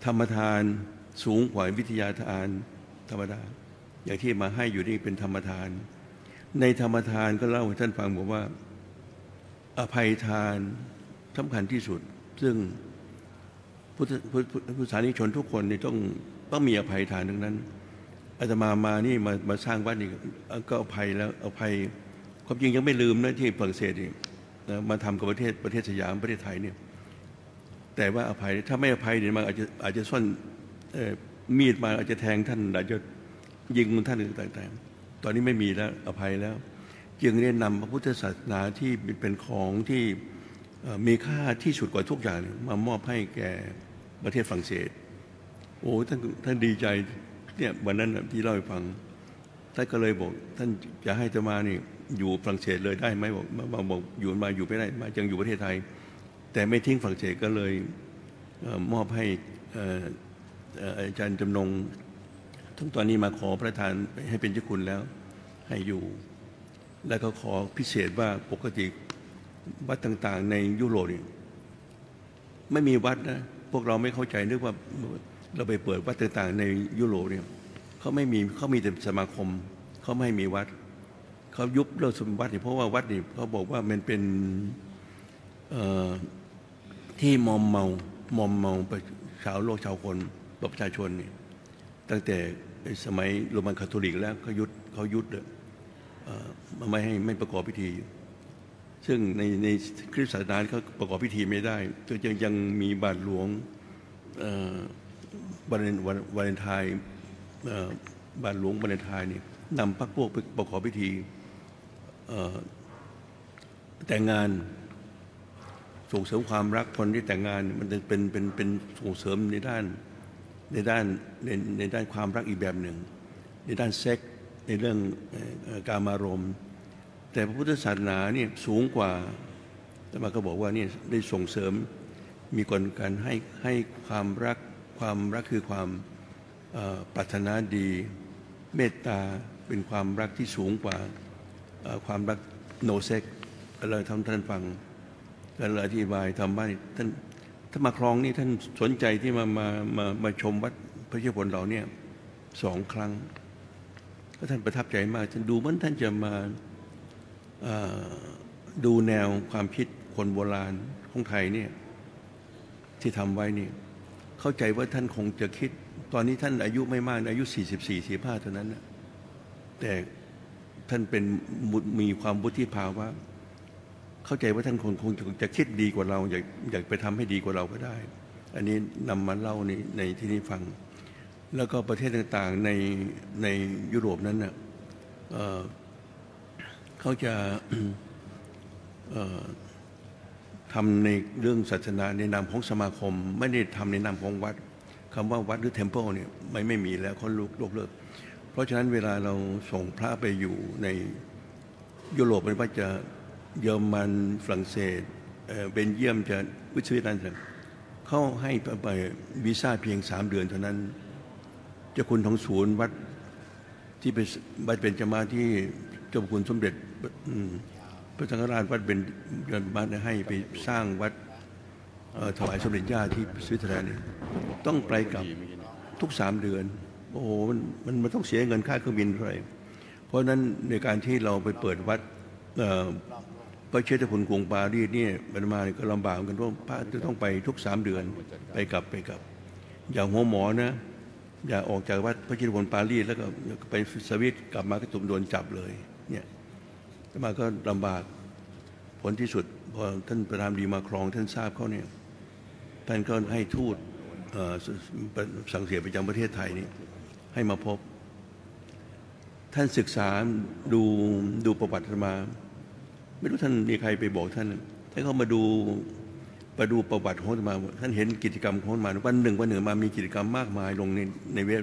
ธรรมทานสูงกว่าวิทยาทานธรรมดาอย่างที่มาให้อยู่นี่เป็นธรรมทานในธรรมทานก็เล่าให้ท่านฟังบอกว่าอภัยทานสำคัญที่สุดซึ่งพุทธศาสนิกชนทุกคนนี่ต้องมีอภัยทานทั้งนั้นอาตมานี่มาสร้างวัดนี่ก็อภัยแล้วอภัยความจริงยังไม่ลืมนะที่ฝรั่งเศสนี่มาทำกับประเทศสยามประเทศไทยเนี่ยแต่ว่าอภัยถ้าไม่อภัยเนี่ยมันอาจจะซ่อนมีดมาอาจจะแทงท่านอาจจะยิงท่านต่างๆตอนนี้ไม่มีแล้วอภัยแล้วจึงได้นำพระพุทธศาสนาที่เป็นของที่มีค่าที่สุดกว่าทุกอย่างมามอบให้แก่ประเทศฝรั่งเศสโอ้ท่านดีใจเนี่ยวันนั้นที่เล่าให้ฟังท่านก็เลยบอกท่านจะให้จะมานี่อยู่ฝรั่งเศสเลยได้ไหมบอกอยู่ไม่ได้มายังอยู่ประเทศไทยแต่ไม่ทิ้งฝรั่งเศสก็เลยมอบให้อาจารย์จำนงทั้งตอนนี้มาขอประทานให้เป็นเจ้าคุณแล้วให้อยู่แล้วก็ขอพิเศษว่าปกติวัดต่างๆในยุโรปนี่ไม่มีวัดนะพวกเราไม่เข้าใจนึกว่าเราไปเปิดวัดต่างๆในยุโรปเนี่ยเขามีแต่สมาคมเขาไม่ให้มีวัดเขายุบเลิกสมวัดนี่เพราะว่าวัดนี่เขาบอกว่ามันเป็นที่มอมเมาชาวโลกชาวคนประชาชนนี่ตั้งแต่สมัยโรมันคาทอลิกแล้วเขายุดไม่ประกอบพิธีซึ่งในคริสตศาสนาเขาประกอบพิธีไม่ได้จนยังมีบาทหลวงวาเลนไทน์บาทหลวงวาเลนไทน์นี่นำพรรคพวกไปประกอบพิธีแต่งงานส่งเสริมความรักคนที่แต่งงานมันเป็นส่งเสริมในด้านความรักอีกแบบหนึ่งในด้านเซ็กในเรื่องกามารมณ์แต่พระพุทธศาสนาเนี่ยสูงกว่าแต่มาก็บอกว่านี่ได้ส่งเสริมมีการให้ความรักคือความปรารถนาดีเมตตาเป็นความรักที่สูงกว่าความรักโนเซ็กเราท่านฟังการอธิบายทำบ้านท่านมาครองนี่ท่านสนใจที่มาชมวัดพระเจ้าพลเราเนี่ย2 ครั้งก็ท่านประทับใจมากท่านดูเหมือนท่านจะมาดูแนวความคิดคนโบราณของไทยเนี่ยที่ทำไว้นี่เข้าใจว่าท่านคงจะคิดตอนนี้ท่านอายุไม่มากอายุ44-45เท่านั้นนะแต่ท่านมีความวุฒิภาวะเข้าใจว่าท่านคงจะคิดดีกว่าเราอยากไปทำให้ดีกว่าเราก็ได้อันนี้นำมาเล่าในที่นี้ฟังแล้วก็ประเทศต่างๆในยุโรปนั้นน่ะเขาจะทำในเรื่องศาสนาในนามของสมาคมไม่ได้ทำในนามของวัดคำว่าวัดหรือเทมเพิลเนี่ยไม่มีแล้วเขายกเลิกเพราะฉะนั้นเวลาเราส่งพระไปอยู่ในยุโรปไม่ว่าจะเยอรมันฝรั่งเศสเบลเยียมจะวิสวิตนั่นเขาให้ไปวีซ่าเพียง3 เดือนเท่านั้นเจ้าคุณของศูนย์วัดที่เป็นเจ้ามาที่เจ้าคุณสมเด็จพระสังฆราชวัดเป็นบ้านให้ไปสร้างวัด ถวายสมเด็จย่าที่สวิตเซอร์แลนด์ต้องไปกลับทุก3 เดือนโอ้โหมันต้องเสียเงินค่าเครื่องบินเท่าไหร่เพราะนั้นในการที่เราไปเปิดวัดพระเชษฐคุณกรุงปารีสนี่มันมาก็ลำบากกันเพราะพระจะต้องไปทุก3 เดือนไปกลับอย่างหัวหมอนะอย่าออกจากวัดพระเชษฐคุณปารีสแล้วก็ไปสวิตกลับมาก็ถูกโดนจับเลยเนี่ยมาก็ลำบากผลที่สุดพอท่านประธานาธิบดีมาครองท่านทราบเขาเนี่ยท่านก็ให้ทูตสั่งเสียประจำประเทศไทยนี่ให้มาพบท่านศึกษาดูประวัติมาไม่รู้ท่านมีใครไปบอกท่านเขามาดูประวัติของมาท่านเห็นกิจกรรมของมาวันหนึ่งมามีกิจกรรมมากมายลงในเว็บ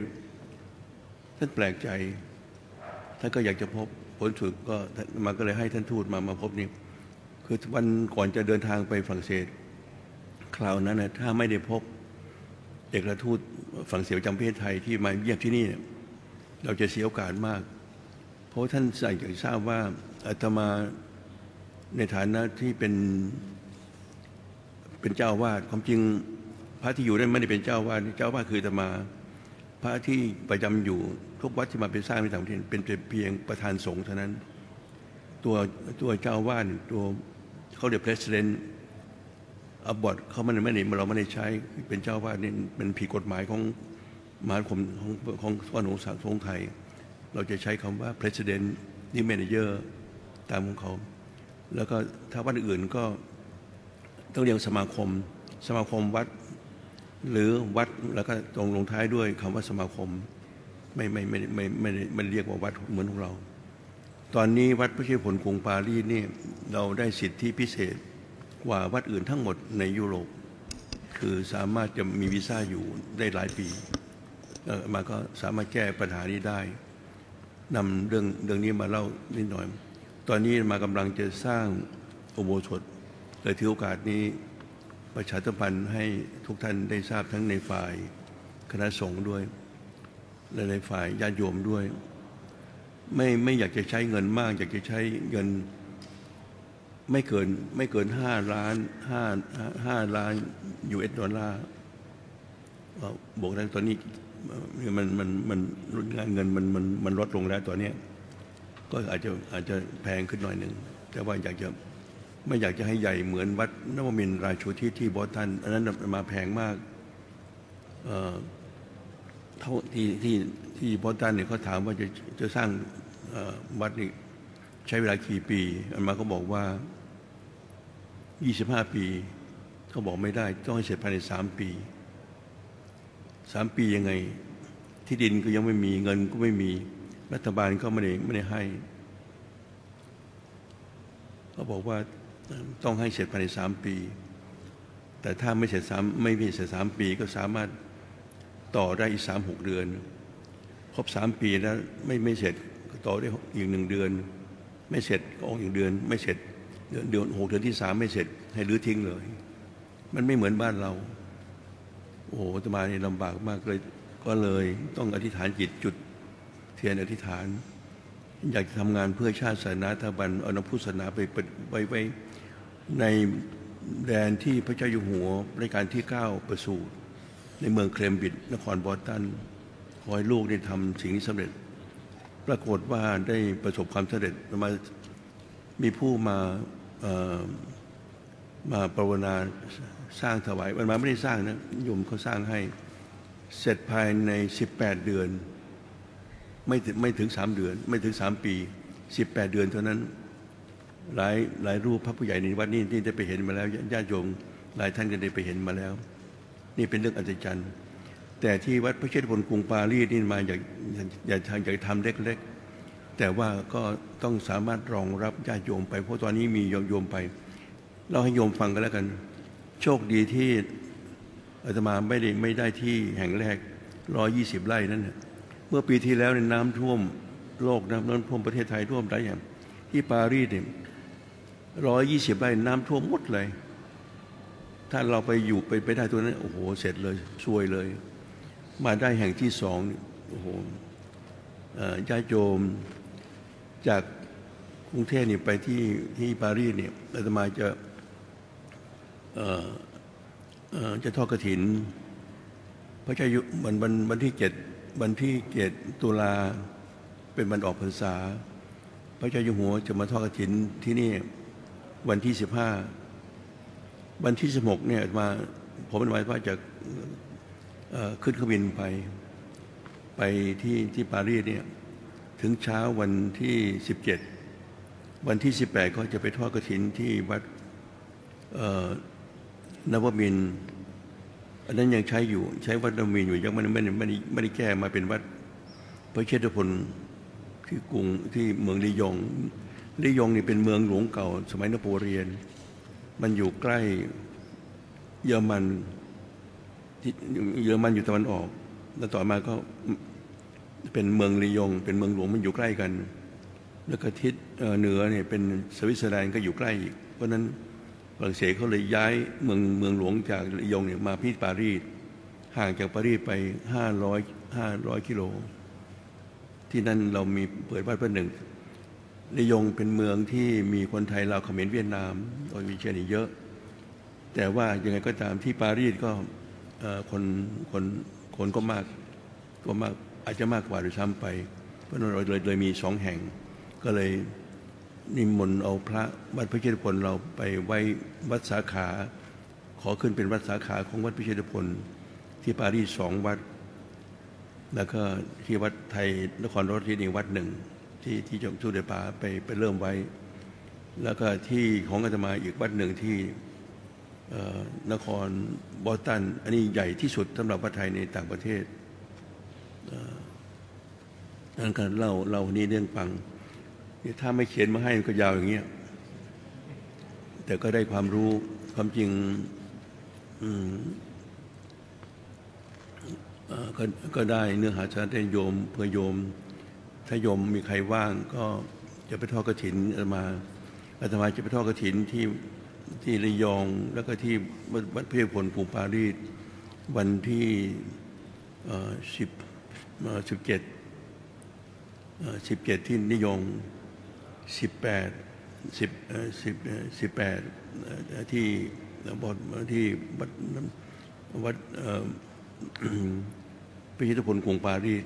ท่านแปลกใจท่านก็อยากจะพบผลสุดก็มาก็เลยให้ท่านทูตมาพบนี่คือวันก่อนจะเดินทางไปฝรั่งเศสคราวนั้นนะถ้าไม่ได้พบเอกอัครทูตฝรั่งเศสประจำประเทศไทยที่มาเยี่ยมที่นี่เราจะเสียโอกาสมากเพราะท่านอยากทราบว่าอาตมาในฐานะที่เป็นเจ้าวาดความจริงพระที่อยู่นั้นไม่ได้เป็นเจ้าวาดคืออาตมาพระที่ประจำอยู่ทุกวัดที่มาเป็นสร้างในต่างประเทศเป็นเพียงประธานสงฆ์เท่านั้นตัวเจ้าวาดตัวเขาเรียก president อบอดเขาไม่ได้เราไม่ได้ใช้เป็นเจ้าวาดนี่เป็นผิดกฎหมายของมหาคมของพระสงฆ์ไทยเราจะใช้คำว่า president นี่ manager ตามของเขาแล้วก็ถ้าวัดอื่นก็ต้องเรียกสมาคมวัดหรือวัดแล้วก็ตรงลงท้ายด้วยคำว่าสมาคมไม่เรียกว่าวัดเหมือนของเราตอนนี้วัดพระเชษฐผลกรุงปารีสนี่เราได้สิทธิพิเศษกว่าวัดอื่นทั้งหมดในยุโรปคือสามารถจะมีวีซ่าอยู่ได้หลายปีมาก็สามารถแก้ปัญหานี้ได้นำเรื่องนี้มาเล่านิดหน่อยตอนนี้มากำลังจะสร้างอุโบสถเลยถือโอกาสนี้ประชาสัมพันธ์ให้ทุกท่านได้ทราบทั้งในฝ่ายคณะสงฆ์ด้วยและในฝ่ายญาติโยมด้วยไม่อยากจะใช้เงินมากอยากจะใช้เงินไม่เกิน5 ล้านUS ดอลลาร์บอกได้ตอนนี้มันเงินมันลดลงแล้วตอนนี้ก็อาจจะแพงขึ้นหน่อยหนึ่งแต่ว่าไม่อยากจะให้ใหญ่เหมือนวัดนวมินทราชูทิศที่บอสตันอันนั้นมาแพงมากเท่าที่บอสตันเนี่ยเขาถามว่าจะสร้างวัดนี่ใช้เวลากี่ปีอันมาเขาบอกว่า25 ปีเขาบอกไม่ได้ต้องให้เสร็จภายใน3 ปี3 ปียังไงที่ดินก็ยังไม่มีเงินก็ไม่มีรัฐบาลก็ไม่ได้ให้เขาบอกว่าต้องให้เสร็จภายใน3 ปีแต่ถ้าไม่เสร็จ3 ปีก็สามารถต่อได้อีก3-6 เดือนครบ3 ปีแล้วไม่เสร็จก็ต่อได้อีก1 เดือนไม่เสร็จก็ออกอีกเดือนไม่เสร็จเดือน6 เดือนที่3ไม่เสร็จให้รื้อทิ้งเลยมันไม่เหมือนบ้านเราโอ้โหอาตมานี่ลำบากมากเลยก็เลยต้องอธิษฐานจิตจุดเทียนอธิษฐานอยากจะทำงานเพื่อชาติศาสนาสถาบันเอาน้ำพุทธศาสนาไปในแดนที่พระเจ้าอยู่หัวรัชกาลที่9ประสูติในเมืองเคลมบริดจ์นครบอสตันขอให้ลูกได้ทำสิ่งนี้สำเร็จปรากฏว่าได้ประสบความสำเร็จมามีผู้มาภาวนาสร้างถวายมันมาไม่ได้สร้างนะโยมเขาสร้างให้เสร็จภายใน18 เดือนไม่ถึง3 เดือนไม่ถึง3 ปี18 เดือนเท่านั้นหลายรูปพระผู้ใหญ่ในวัดนี้ที่ได้ไปเห็นมาแล้วญาติโยมหลายท่านก็ได้ไปเห็นมาแล้วนี่เป็นเรื่องอัศจรรย์แต่ที่วัดพระเชษฐผลกรุงปารีสนี่มาอยากทำเล็กๆแต่ว่าก็ต้องสามารถรองรับญาติโยมไปเพราะตอนนี้มีโยมไปเราให้โยมฟังกันแล้วกันโชคดีที่อาตมาไม่ได้ที่แห่งแรก120 ไร่นั่นเมื่อปีที่แล้วในน้ำท่วมโลกน้ำท่วมประเทศไทยท่วมหลายอย่างที่ปารีสเนี่ย120 ไร่น้ำท่วมหมดเลยถ้าเราไปอยู่ไปได้ตัวนั้นโอ้โหเสร็จเลยช่วยเลยมาได้แห่งที่2โอ้โหญาติโยมจากกรุงเทพนี่ไปที่ปารีสเนี่ยอาตมาจะ จะทอดกฐินพระเจ้าอยู่วันที่7 ตุลาเป็นวันออกพรรษาพระเจ้าอยู่หัวจะมาทอดกฐินที่นี่วันที่15วันที่16เนี่ยมาผมเป็นว่าจะขึ้นเครื่องบินไปที่ปารีสเนี่ยถึงเช้าวันที่17วันที่18ก็จะไปทอดกฐินที่วัดนวมินทร์อันนั้นยังใช้อยู่ใช้วัดนวมินทร์อยู่ยังไม่ได้แก้มาเป็นวัดพระเชษฐพลที่กรุงที่เมืองลียงนี่เป็นเมืองหลวงเก่าสมัยนโปเลียนมันอยู่ใกล้เยอรมันอยู่ตะวันออกแล้วต่อมาก็เป็นเมืองลียงเป็นเมืองหลวงมันอยู่ใกล้กันแล้วก็ทิศเหนือเนี่ยเป็นสวิตเซอร์แลนด์ก็อยู่ใกล้อีกเพราะนั้นฝรั่งเศสเขาเลยย้ายเมืองหลวงจากลียงเนี่ยมาที่ปารีสห่างจากปารีสไป500 กิโลที่นั่นเรามีเปิดวัดหนึ่งลียงเป็นเมืองที่มีคนไทยลาวเขมรเวียดนามโดยมีเชื้อเยอะแต่ว่ายังไงก็ตามที่ปารีสก็คนก็มากอาจจะมากกว่าโดยซ้ำไปเพราะเราเลยมี2 แห่งก็เลยนิมนต์เอาพระวัดพระเชษฐพลเราไปไว้วัดสาขาขอขึ้นเป็นวัดสาขาของวัดพระเชษฐพลที่ปารีส2 วัดแล้วก็ที่วัดไทยนครราชสีมาวัดหนึ่งที่จงสุเดปาไปเริ่มไว้แล้วก็ที่ของอาตมาอีกวัดหนึ่งที่นครบอสตันอันนี้ใหญ่ที่สุดสำหรับวัดไทยในต่างประเทศนั่นการเล่านี้เรื่องฟังถ้าไม่เขียนมาให้มันก็ยาวอย่างเงี้ยแต่ก็ได้ความรู้ความจริงก็ได้เนื้อหาสาระโยมเพื่อโยมถ้าโยมมีใครว่างก็จะไปทอดกฐินอาตมาจะไปทอดกฐินที่ระยองแล้วก็ที่วัดพระเชษฐพลกรุงปารีสวันที่17ที่นิยง18ที่วัดพระเชษฐพลกรุงปารีส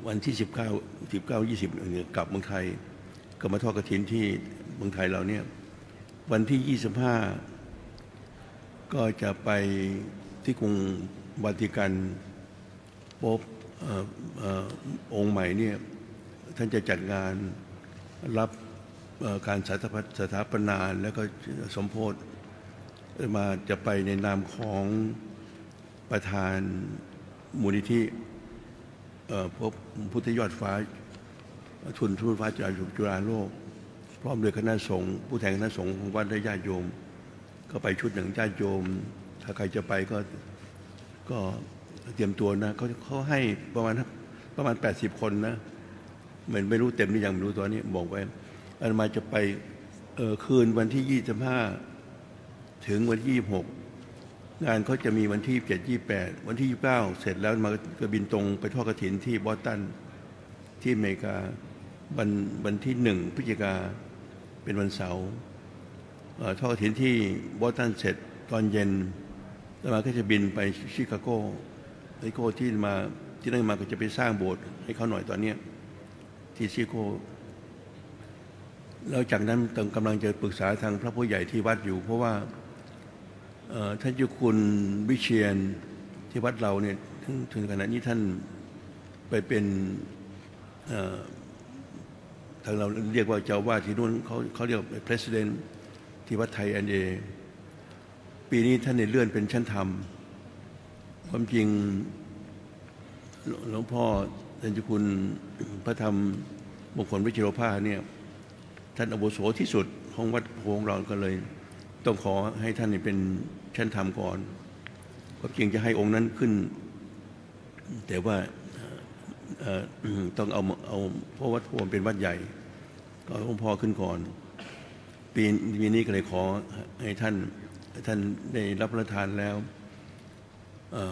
วันที่19 20กลับเมืองไทยก็มาทอดกฐินที่เมืองไทยเราเนี่ยวันที่25ก็จะไปที่กรุงวาติกันพบองค์ใหม่เนี่ยท่านจะจัดงานรับการสถาปนาแล้วก็สมโภชมาจะไปในนามของประธานมูลนิธิพบพุทธยอดฟ้าทุนฟ้าจุฬาโลกพร้อมด้วยคณะสงฆ์ผู้แทนคณะสงฆ์ของวัดและญาติโยมก็ไปชุดหนึ่งญาติโยมถ้าใครจะไปก็เตรียมตัวนะเขาให้ประมาณ80 คนนะเหมือนไม่รู้เต็มหรือยังไม่รู้ตัวนี้บอกไว้อาตมาจะไปคืนวันที่25ถึงวันที่26งานเขาจะมีวันที่27 28วันที่29เสร็จแล้วมาก็บินตรงไปทอดกฐินที่บอสตันที่อเมริกาวันที่1 พฤศจิกาเป็นวันเสาร์ทอดกฐินที่บอสตันเสร็จตอนเย็นแล้วมาก็จะบินไปชิคาโกที่นั่นมาก็จะไปสร้างโบสถ์ให้เขาหน่อยตอนนี้ที่ชิคาโกแล้วจากนั้นกำลังจะปรึกษาทางพระผู้ใหญ่ที่วัดอยู่เพราะว่าท่านเจ้าคุณวิเชียรที่วัดเราเนี่ยถึงขณะนี้ท่านไปเป็นทางเราเรียกว่าเจ้าวาดที่นู่นเขาเรียก President ที่วัดไทยอันเดปีนี้ท่านในเลื่อนเป็นชั้นธรรมความจริงหลวงพ่อท่านเจ้าคุณพระธรรมมงคลวิจิโรภาเนี่ยท่านอาวุโสที่สุดของวัดโพงเราก็เลยต้องขอให้ท่านเป็นชั้นธรรมก่อนความจริงจะให้องค์นั้นขึ้นแต่ว่าต้องเอาเพราะวัดโพงเป็นวัดใหญ่ก็หลวงพ่อขึ้นก่อนปีนี้ก็เลยขอให้ท่านได้รับประทานแล้ว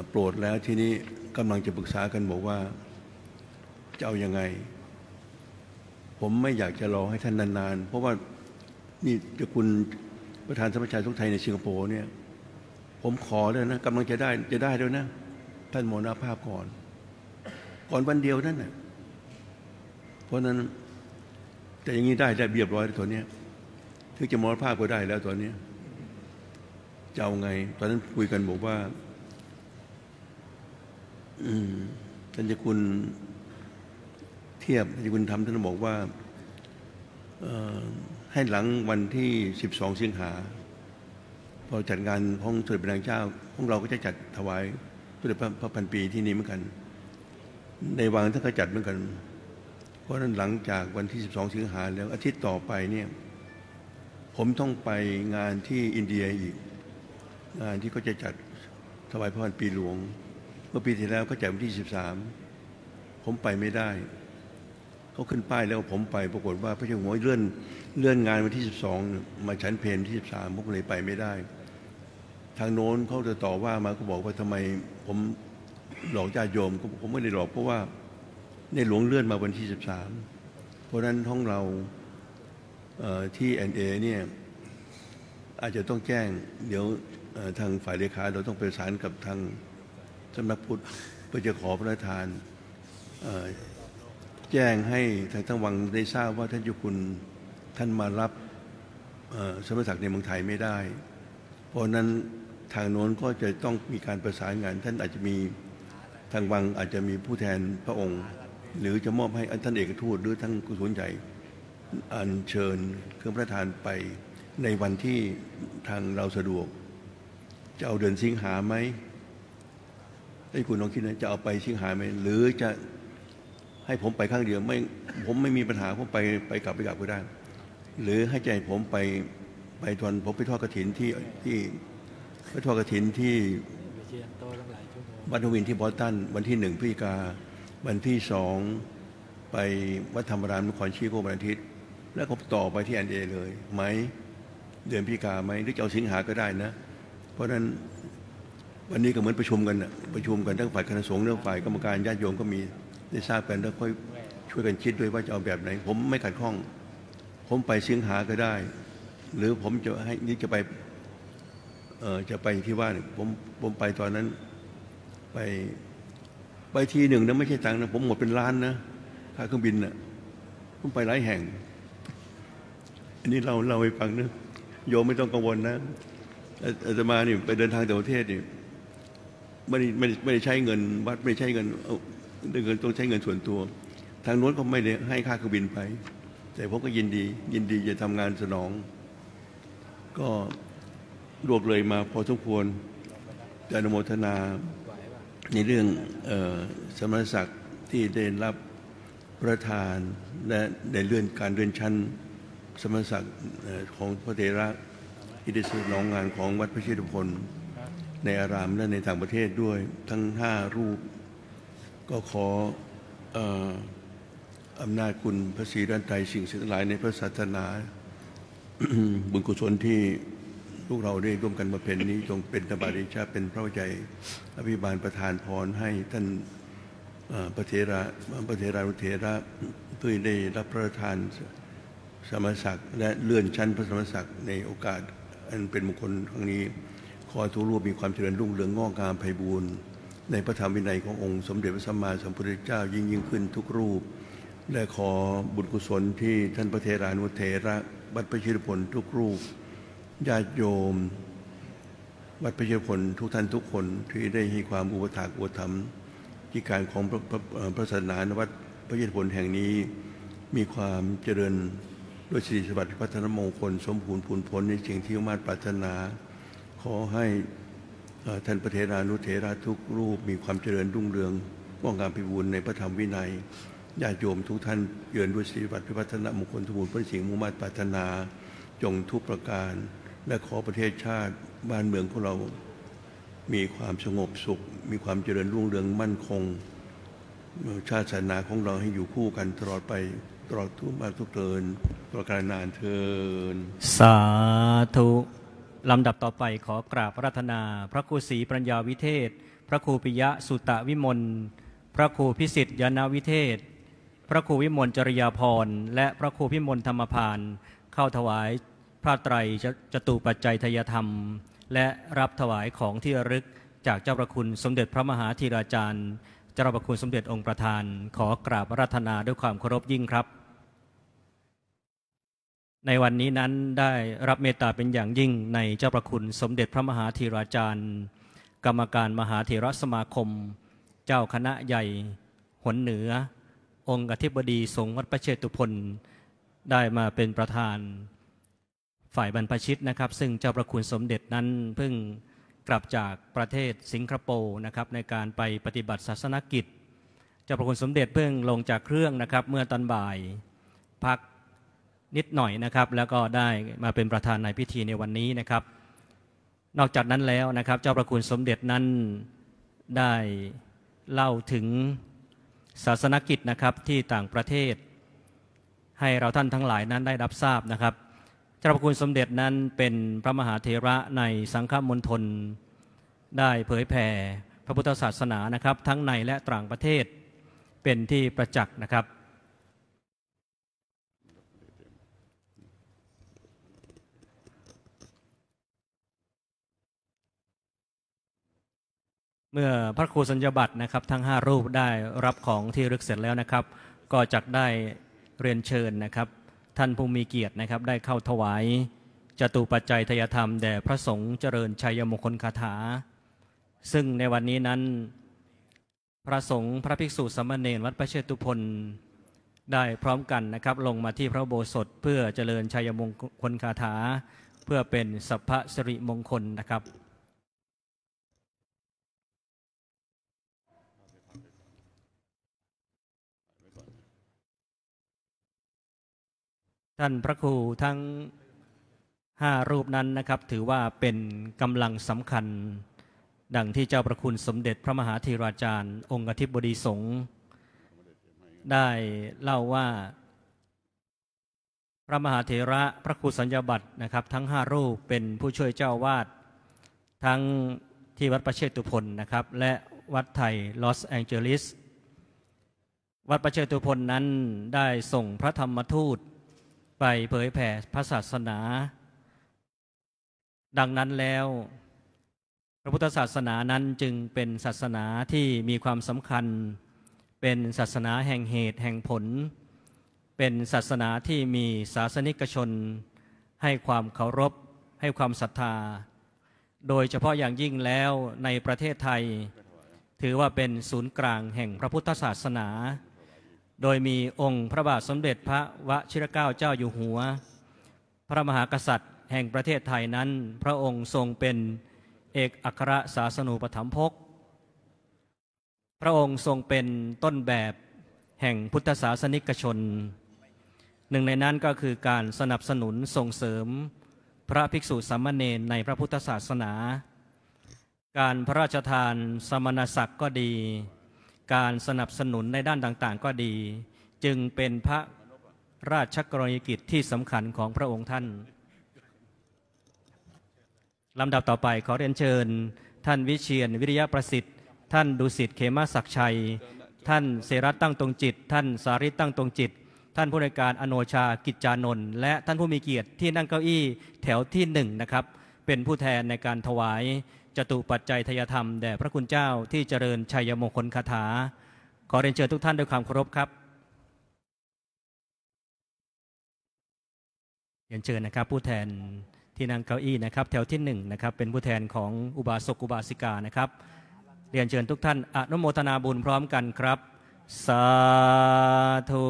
โปรดแล้วทีนี้กำลังจะปรึกษากันบอกว่าจะเอายังไงผมไม่อยากจะรอให้ท่านนานๆเพราะว่านี่เจ้าคุณประธานสมัชชาสงฆ์ไทยในสิงคโปร์เนี่ย ผมขอแล้วนะกำลังจะได้แล้วนะท่านมรณภาพก่อนวันเดียวนั่นน่ะเพราะนั้นแต่อย่างนี้ได้เรียบร้อยตัวเนี้ยถึงจะมรณภาพก็ได้แล้วตัวเนี้ยจะเอาไงตอนนั้นคุยกันบอกว่าท่านเจ้าคุณเทียบท่านเจ้าคุณทำท่านบอกว่าให้หลังวันที่12 สิงหาพอจัดงานห้องสมเด็จพระนางเจ้าของเราก็จะจัดถวายสมเด็จพระพันปีที่นี่เหมือนกันในวังท่านก็จัดเหมือนกันเพราะนั้นหลังจากวันที่12 สิงหาแล้วอาทิตย์ต่อไปเนี่ยผมต้องไปงานที่อินเดียอีกงานที่เขาจะจัดถวายพระพันปีหลวงเมื่อปีที่แล้วก็จัดวันที่13ผมไปไม่ได้เขาขึ้นป้ายแล้วผมไปปรากฏว่าพระเจ้าหัวเลื่อนงานวันที่12มาฉันเพลที่13ผมเลยไปไม่ได้ทางโน้นเขาจะต่อว่ามาก็บอกว่าทำไมผมหลอกญาติโยมผมไม่ได้หลอกเพราะว่าในหลวงเลื่อนมาวันที่13เพราะฉะนั้นห้องเราที่ NA เนี่ยอาจจะต้องแจ้งเดี๋ยวทางฝ่ายเลขาเราต้องประสานกับทางสำนักพุทธเพื่อจะขอพระราชทานแจ้งให้ทางวังได้ทราบว่าท่านเจ้าคุณท่านมารับสมณศักดิ์ในเมืองไทยไม่ได้เพราะนั้นทางโน้นก็จะต้องมีการประสานงานท่านอาจจะมีทางวังอาจจะมีผู้แทนพระองค์หรือจะมอบให้ท่านเอกทูตหรือท่านกุศลใหญ่อัญเชิญเครื่องพระราชทานไปในวันที่ทางเราสะดวกจะเอาเดือนสิงหาไหมไอ้คุณลองคิดนะจะเอาไปสิงหาไหมหรือจะให้ผมไปข้างเดียวผมไม่มีปัญหาผมไปกลับก็ได้หรือให้ใจผมไปตอนผมไปทอดกฐินที่ไปทอดกฐินที่วัดทวินที่บอสตันวันที่1 พฤศจิกาวันที่2ไปวัดธรรมรามนครชีโกวันอาทิตย์แล้วก็ต่อไปที่NAเลยไหมเดือนพฤศจิกาไหมหรือจะเอาสิงหาก็ได้นะเพราะฉะนั้นวันนี้ก็เหมือนประชุมกันทั้งฝ่ายคณะสงฆ์และฝ่ายกรรมการญาติโยมก็มีได้ทราบกันแล้วค่อยช่วยกันคิดด้วยว่าจะเอาแบบไหนผมไม่ขัดข้องผมไปสิงหาก็ได้หรือผมจะให้นี่จะไปที่ว่าผมไปตอนนั้นไปทีหนึ่งนะไม่ใช่ตังค์นะผมหมดเป็นล้านนะค่าเครื่องบินนะผมไปหลายแห่งอันนี้เราไปฟังนะโยมไม่ต้องกังวลนะอาตมานี่ไปเดินทางต่างประเทศนี่ไม่ได้ใช้เงินวัดไม่ใช้เงินต้องใช้เงินส่วนตัวทางโน้นเขาไม่ได้ให้ค่าเครื่องบินไปแต่ผมก็ยินดีจะทำงานสนองก็รวบเลยมาพอสมควรจะอนุโมทนาในเรื่องสมณศักดิ์ที่ได้รับประทานและในเรื่องการเลื่อนชั้นสมณศักดิ์ของพระเถระที่ได้สนองงานของวัดพระเชตุพนในอารามและในต่างประเทศด้วยทั้ง5 รูปก็ขออำนาจคุณพระศรีรัตนตรัยสิ่งศักดิ์สิทธิ์หลายในพระศาสนา บุญกุศลที่พวกเราได้ร่วมกันมาเป็นนี้จงเป็นธบาริชาเป็นพระวจนะอภิบาลประทานพรให้ท่านพระเถระนุเถระเพื่อได้รับพระราชทานสมณศักดิ์และเลื่อนชั้นพระสมณศักดิ์ในโอกาสอันเป็นมงคลครั้งนี้ขอทุกรูปมีความเจริญรุ่งเรืองงอกงามไพบูรณ์ในพระธรรมวินัยขององค์สมเด็จพระสัมมาสัมพุทธเจ้ายิ่งขึ้นทุกรูปและขอบุญกุศลที่ท่านพระเถรานุเถระวัดพระเชตุพนทุกรูปญาติโยมวัดพระเชตุพนทุกท่านทุกคนที่ได้ให้ความอุปถัมภ์อุปถัมภ์กิจการของพระศาสนาวัดพระเชตุพนแห่งนี้มีความเจริญด้วยสิริสวัสดิ์พัฒนมงคลสมบูรณ์ผลผลในสิ่งที่มาปรารถนาขอให้ท่านพระเถรานุเถระทุกรูปมีความเจริญรุ่งเรืองว่องงามไพบูลย์ในพระธรรมวินัยญาติโยมทุกท่านเยือนด้วยสิริวัฒน์พัฒนมงคลสมบูรณ์ผลสิ่งมุ่งมั่นปรารถนาจงทุกประการและขอประเทศชาติบ้านเมืองของเรามีความสงบสุขมีความเจริญรุ่งเรืองมั่นคงชาติศาสนาของเราให้อยู่คู่กันตลอดไปตลอดทุกมาทุกเทินตลอดกาลนานเทินสาธุลำดับต่อไปขอกราบอาราธนาพระครูศรีปัญญาวิเทศพระครูปิยะสุตวิมลพระครูพิสิทธิ์ยานาวิเทศพระครูวิมลจริยาภรณ์และพระครูพิมลธรรมพานเข้าถวายพระไตรจตุปัจจัยทายธรรม และรับถวายของที่ระลึกจากเจ้าประคุณสมเด็จพระมหาธีราจารย์เจ้าประคุณสมเด็จองค์ประธานขอกราบอาราธนาด้วยความเคารพยิ่งครับในวันนี้นั้นได้รับเมตตาเป็นอย่างยิ่งในเจ้าประคุณสมเด็จพระมหาธีราจารย์กรรมการมหาเถรสมาคมเจ้าคณะใหญ่หนเหนือองค์อธิบดีสงฆ์วัดพระเชตุพนได้มาเป็นประธานฝ่ายบรรพชิตนะครับซึ่งเจ้าประคุณสมเด็จนั้นเพิ่งกลับจากประเทศสิงคโปร์นะครับในการไปปฏิบัติศาสนกิจเจ้าประคุณสมเด็จเพิ่งลงจากเครื่องนะครับเมื่อตอนบ่ายพักนิดหน่อยนะครับแล้วก็ได้มาเป็นประธานในพิธีในวันนี้นะครับนอกจากนั้นแล้วนะครับเจ้าประคุณสมเด็จนั้นได้เล่าถึงศาสนกิจนะครับที่ต่างประเทศให้เราท่านทั้งหลายนั้นได้รับทราบนะครับเจ้าประคุณสมเด็จนั้นเป็นพระมหาเถระในสังฆมณฑลได้เผยแผ่พระพุทธศาสนานะครับทั้งในและต่างประเทศเป็นที่ประจักษ์นะครับเมื่อพระครูสัญญบัตรนะครับทั้ง5รูปได้รับของที่ระลึกเสร็จแล้วนะครับก็จักได้เรียนเชิญนะครับท่านผู้มีเกียรตินะครับได้เข้าถวายจตุปัจจัยทายธรรมแด่พระสงฆ์เจริญชัยมงคลคาถาซึ่งในวันนี้นั้นพระสงฆ์พระภิกษุสามเณรวัดพระเชตุพนได้พร้อมกันนะครับลงมาที่พระอุโบสถเพื่อเจริญชัยมงคลคาถาเพื่อเป็นสัพพสิริมงคลนะครับท่านพระครูทั้ง5รูปนั้นนะครับถือว่าเป็นกำลังสำคัญดังที่เจ้าประคุณสมเด็จพระมหาธีราจารย์องค์อธิบดีสงฆ์ได้เล่าว่าพระมหาเถระพระครูสัญญาบัตรนะครับทั้ง5รูปเป็นผู้ช่วยเจ้าวาดทั้งที่วัดพระเชตุพนนะครับและวัดไทยลอสแองเจลิสวัดพระเชตุพนนั้นได้ส่งพระธรรมทูตไปเผยแผ่พระศาสนาดังนั้นแล้วพระพุทธศาสนานั้นจึงเป็นศาสนาที่มีความสำคัญเป็นศาสนาแห่งเหตุแห่งผลเป็นศาสนาที่มีศาสนิกชนให้ความเคารพให้ความศรัทธาโดยเฉพาะอย่างยิ่งแล้วในประเทศไทยถือว่าเป็นศูนย์กลางแห่งพระพุทธศาสนาโดยมีองค์พระบาทสมเด็จพระวชิรเกล้าเจ้าอยู่หัวพระมหากษัตริย์แห่งประเทศไทยนั้นพระองค์ทรงเป็นเอกอัครศาสนูปถัมภกพระองค์ทรงเป็นต้นแบบแห่งพุทธศาสนิกชนหนึ่งในนั้นก็คือการสนับสนุนส่งเสริมพระภิกษุสามเณรในพระพุทธศาสนาการพระราชทานสมณศักดิ์ก็ดีการสนับสนุนในด้านต่างๆก็ดีจึงเป็นพระราชกรณียกิจที่สำคัญของพระองค์ท่านลำดับต่อไปขอเรียนเชิญท่านวิเชียรวิริยะประสิทธิ์ท่านดุสิตเขมาศักดิ์ชัยท่านเสรัตน์ตั้งตรงจิตท่านสาริตตั้งตรงจิตท่านผู้ในการอโนชากิจจานนท์และท่านผู้มีเกียรติที่นั่งเก้าอี้แถวที่1นะครับเป็นผู้แทนในการถวายจตุปัจจัยทายธรรมแด่พระคุณเจ้าที่เจริญชัยมงคลคาถาขอเรียนเชิญทุกท่านด้วยความเคารพครับเรียนเชิญนะครับผู้แทนที่นั่งเก้าอี้นะครับแถวที่1นะครับเป็นผู้แทนของอุบาสกอุบาสิกานะครับเรียนเชิญทุกท่านอนุโมทนาบุญพร้อมกันครับสาธุ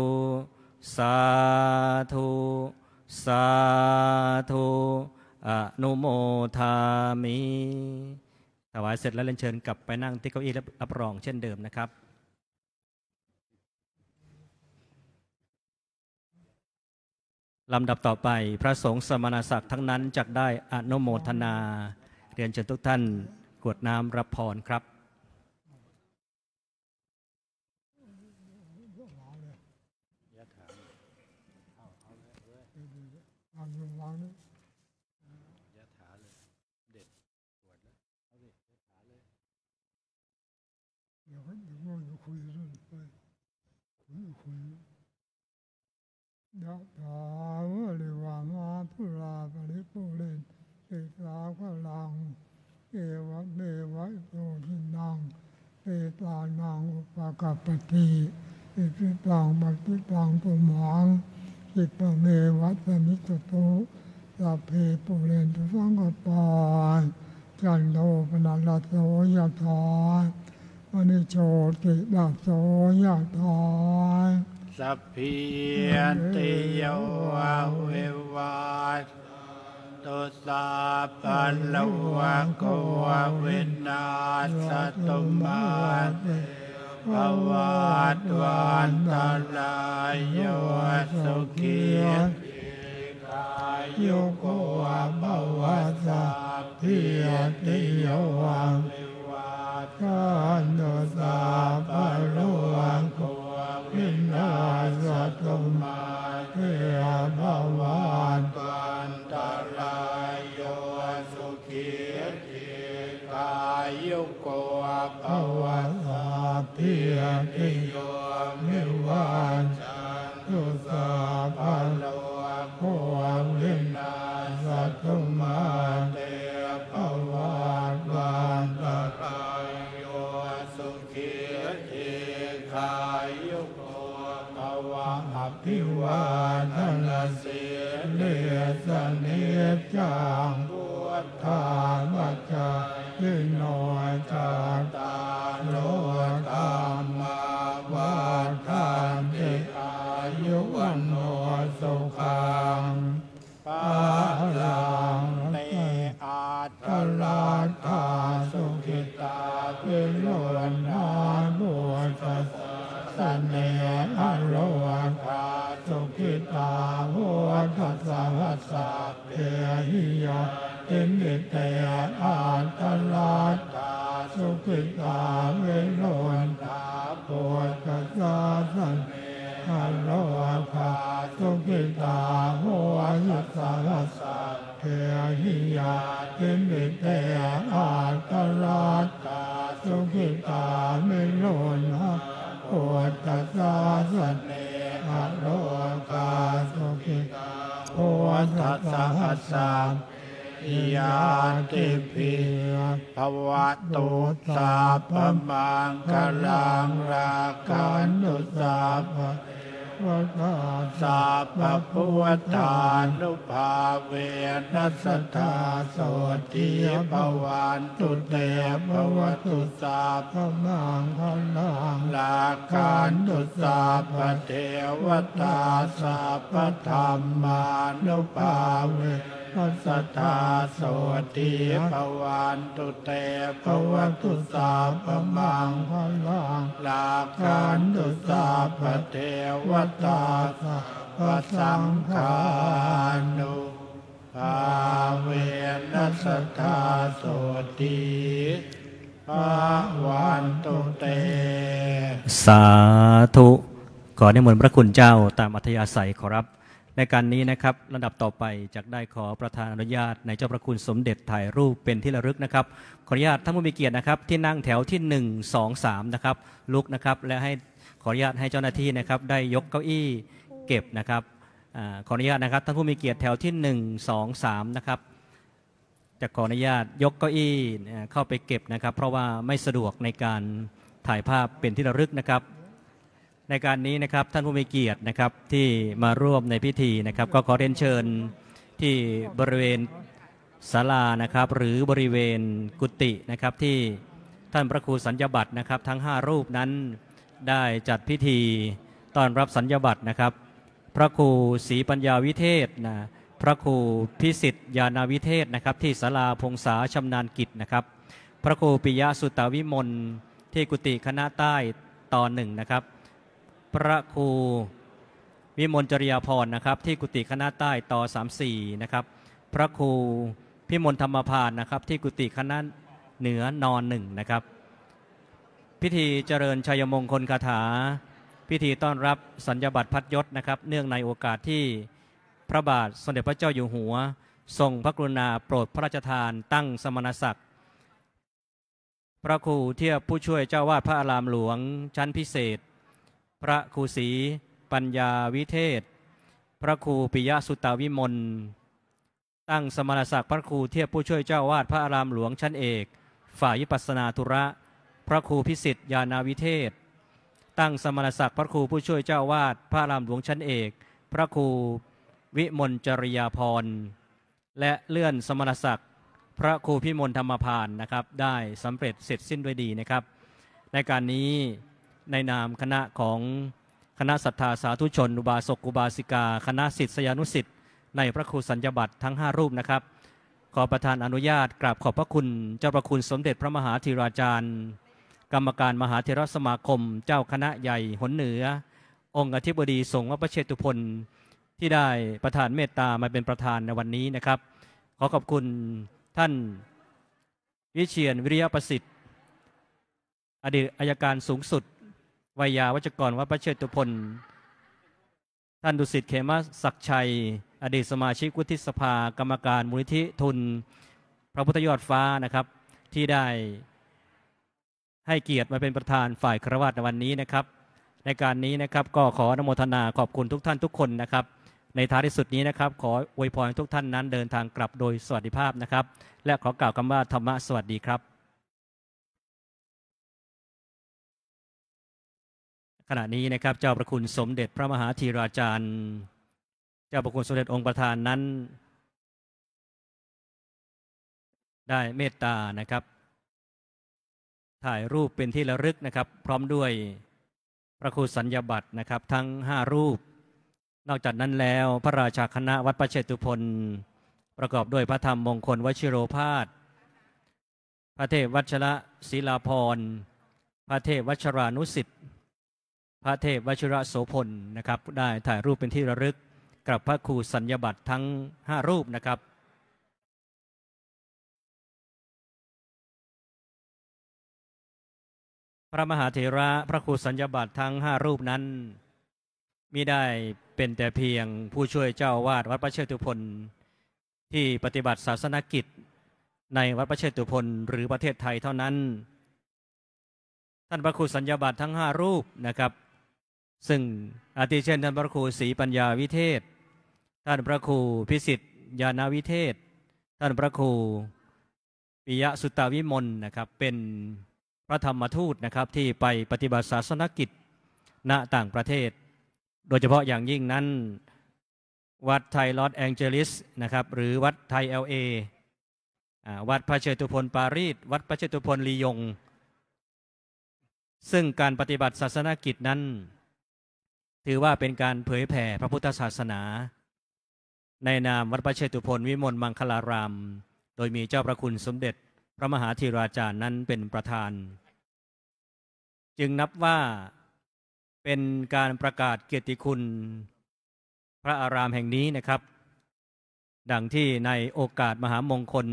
สาธุสาธุอนุโมทามิถวายเสร็จแล้วเรียนเชิญกลับไปนั่งที่เก้าอี้รับรองเช่นเดิมนะครับลำดับต่อไปพระสงฆ์สมณศักดิ์ทั้งนั้นจักได้อนุโมทนาเรียนเชิญทุกท่านกรวดน้ำรับพรครับยะถาวะริวามาปุราปริปุเรน อิสาขลังเอวะเมวะโตทินังเอตานังอุปกัปปติอิสิตังปัติตังตุมังอิปะเมวัสมิจโตสัพเพปุเรนตุสังกปาจันโทปนัสสะโสยถามณิโชติตัสโสยถาสัพพิติโยวะเววัตตุสัพพะโลกวะวินาศตุมาเตภวัตวันตรายโยสุขียุโกภวะสัพพิติโยวะวิวัตตุสัพพะโลกวะวินาศตุมาเตภวัตวันตรายโยสุขีกายุโกภวะสัพพิติโยวะวิวัตตุสัพพะโลกวะวินาศตุมาเตภวัตวันตรายโยสุขีกายุโกภวะอภิวาทนาสิริสนิจังพุทธาวัจจายิโนจัตตาโลธรรมาวัฏันติอายุวันโนสุขังภาลังเตอาตลาธาสุขิตาภิโรนาบุตสเนอโลกาสุขิตาโหทัสสะหัสสะเพหิยะติมิเตอาตลาธาสุขิตาภิโรนาบุตสะเนอโลกาสุขิตาโหทัสสะหัสสะเพหิยะติมิเตอาตลาธาสุขิตาภิโรนาโอตัสสะสันเนอโลกาสุขิตาโอตัสสะหัสสะยาติภิภวตุสัพพมังคลังราคันตุสัพพะสัพพะพุทธานุภาเวนัสสทธาโสติภวันตุเตภวตุสัพพมังคลังราคันตุสัพพะเทวตาสัพพะธรรมานุภาเวนัสสทธาโสติภวันตุเตภวตุสัพพมังคลังราคันตุสัพพะเทวตาสัพพะสังฆานุภาเวนัสสทธาโสติภวันตุเตสาธุขอนิมนต์พระคุณเจ้าตามอัธยาศัยขอรับในการนี้นะครับลำดับต่อไปจะได้ขอประธานอนุญาตในเจ้าพระคุณสมเด็จถ่ายรูปเป็นที่ระลึกนะครับขออนุญาตท่านผู้มีเกียรตินะครับที่นั่งแถวที่1 2 3นะครับลุกนะครับและให้ขออนุญาตให้เจ้าหน้าที่นะครับได้ยกเก้าอี้เก็บนะครับขออนุญาตนะครับท่านผู้มีเกียรติแถวที่1 2 3นะครับจะขออนุญาตยกเก้าอี้เข้าไปเก็บนะครับเพราะว่าไม่สะดวกในการถ่ายภาพเป็นที่ระลึกนะครับในการนี้นะครับท่านผู้มีเกียรตินะครับที่มาร่วมในพิธีนะครับก็ขอเรียนเชิญที่บริเวณศาลานะครับหรือบริเวณกุฏินะครับที่ท่านพระครูสัญญบัตรนะครับทั้ง5รูปนั้นได้จัดพิธีต้อนรับสัญญบัตรนะครับพระครูศรีปัญญาวิเทศนะพระครูพิสิทธิ์ญาณวิเทศนะครับที่ศาลาพงษาชำนาญกิจนะครับพระครูปิยะสุตตวิมลที่กุฏิคณะใต้ตอน1นะครับพระครูวิมลจริยาภรณ์นะครับที่กุฏิคณะใต้ต่อ34นะครับพระครูพิมลธรรมพานนะครับที่กุฏิคณะเหนือนอน1นะครับพิธีเจริญชัยมงคลคาถาพิธีต้อนรับสัญญบัตรพัดยศนะครับเนื่องในโอกาสที่พระบาทสมเด็จพระเจ้าอยู่หัวทรงพระกรุณาโปรดพระราชทานตั้งสมณศักดิ์พระครูเทียบผู้ช่วยเจ้าวาดพระอารามหลวงชั้นพิเศษพระครูศรีปัญญาวิเทศพระครูปิยะสุตตวิมล ตั้งสมณศักดิ์พระครูเทียบผู้ช่วยเจ้าวาดพระอารามหลวงชั้นเอกฝ่ายวิปัสสนาธุระพระครูพิสิทธิ์ญาณวิเทศตั้งสมณศักดิ์พระครูผู้ช่วยเจ้าวาดพระอารามหลวงชั้นเอกพระครูวิมลจริยาภรณ์และเลื่อนสมณศักดิ์พระครูพิมลธรรมพานนะครับได้สำเร็จเสร็จสิ้นด้วยดีนะครับในการนี้ในนามคณะของคณะศรัทธาสาธุชนอุบาสกอุบาสิกาคณะศิษยานุศิษย์ในพระครูสัญญบัตรทั้ง5รูปนะครับขอประธานอนุญาตกราบขอบพระคุณเจ้าพระคุณสมเด็จพระมหาธีราจารย์กรรมการมหาเถรสมาคมเจ้าคณะใหญ่หนเหนือองค์อธิบดีสงฆ์วัดพระเชตุพนที่ได้ประทานเมตตามาเป็นประธานในวันนี้นะครับขอขอบคุณท่านวิเชียรวิริยประสิทธิ์อดีตอัยการสูงสุดวัยยาวัจกรวัดพระเชตุพนท่านดุสิตเขมศักดิ์ชัยอดีตสมาชิกวุฒิสภากรรมการมูลนิธิทุนพระพุทธยอดฟ้านะครับที่ได้ให้เกียรติมาเป็นประธานฝ่ายคฤหัสถ์ในวันนี้นะครับในการนี้นะครับก็ขออนุโมทนาขอบคุณทุกท่านทุกคนนะครับในท้ายที่สุดนี้นะครับขออวยพรทุกท่านนั้นเดินทางกลับโดยสวัสดิภาพนะครับและขอกล่าวคำว่าธรรมะสวัสดีครับขณะนี้นะครับเจ้าพระคุณสมเด็จพระมหาธีราจารย์เจ้าพระคุณสมเด็จองค์ประธานนั้นได้เมตตานะครับถ่ายรูปเป็นที่ระลึกนะครับพร้อมด้วยพระครูสัญญาบัตรนะครับทั้ง5รูปนอกจากนั้นแล้วพระราชาคณะวัดพระเชตุพนประกอบด้วยพระธรรมมงคลวชิโรภาสพระเทพวัชระศิลาภรณ์พระเทพวัชรานุสิทธิ์พระเทพวชิระโสพลนะครับได้ถ่ายรูปเป็นที่ระลึกกับพระครูสัญญาบัตรทั้ง5รูปนะครับพระมหาเถระพระครูสัญญาบัตรทั้ง5รูปนั้นมิได้เป็นแต่เพียงผู้ช่วยเจ้าวาดวัดพระเชตุพนที่ปฏิบัติศาสนกิจในวัดพระเชตุพนหรือประเทศไทยเท่านั้นท่านพระครูสัญญาบัตรทั้ง5รูปนะครับซึ่งอาทิเช่นท่านพระครูศรีปัญญาวิเทศท่านพระครูพิสิทธิ์ญาณวิเทศท่านพระครูปิยะสุตตวิมลนะครับเป็นพระธรรมทูตนะครับที่ไปปฏิบัติศาสนกิจณต่างประเทศโดยเฉพาะอย่างยิ่งนั้นวัดไทยลอสแองเจลิสนะครับหรือวัดไทย LA วัดพระเชตุพนปารีสวัดพระเชตุพนลียงซึ่งการปฏิบัติศาสนกิจนั้นถือว่าเป็นการเผยแผ่พระพุทธศาสนาในนามวัดพระเชตุพนวิมลมังคลารามโดยมีเจ้าพระคุณสมเด็จพระมหาธีราจารย์นั้นเป็นประธานจึงนับว่าเป็นการประกาศเกียรติคุณพระอารามแห่งนี้นะครับดังที่ในโอกาสมหามงคล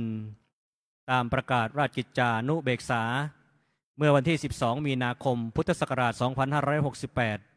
ตามประกาศราชกิจจานุเบกษาเมื่อวันที่12 มีนาคมพุทธศักราช 2568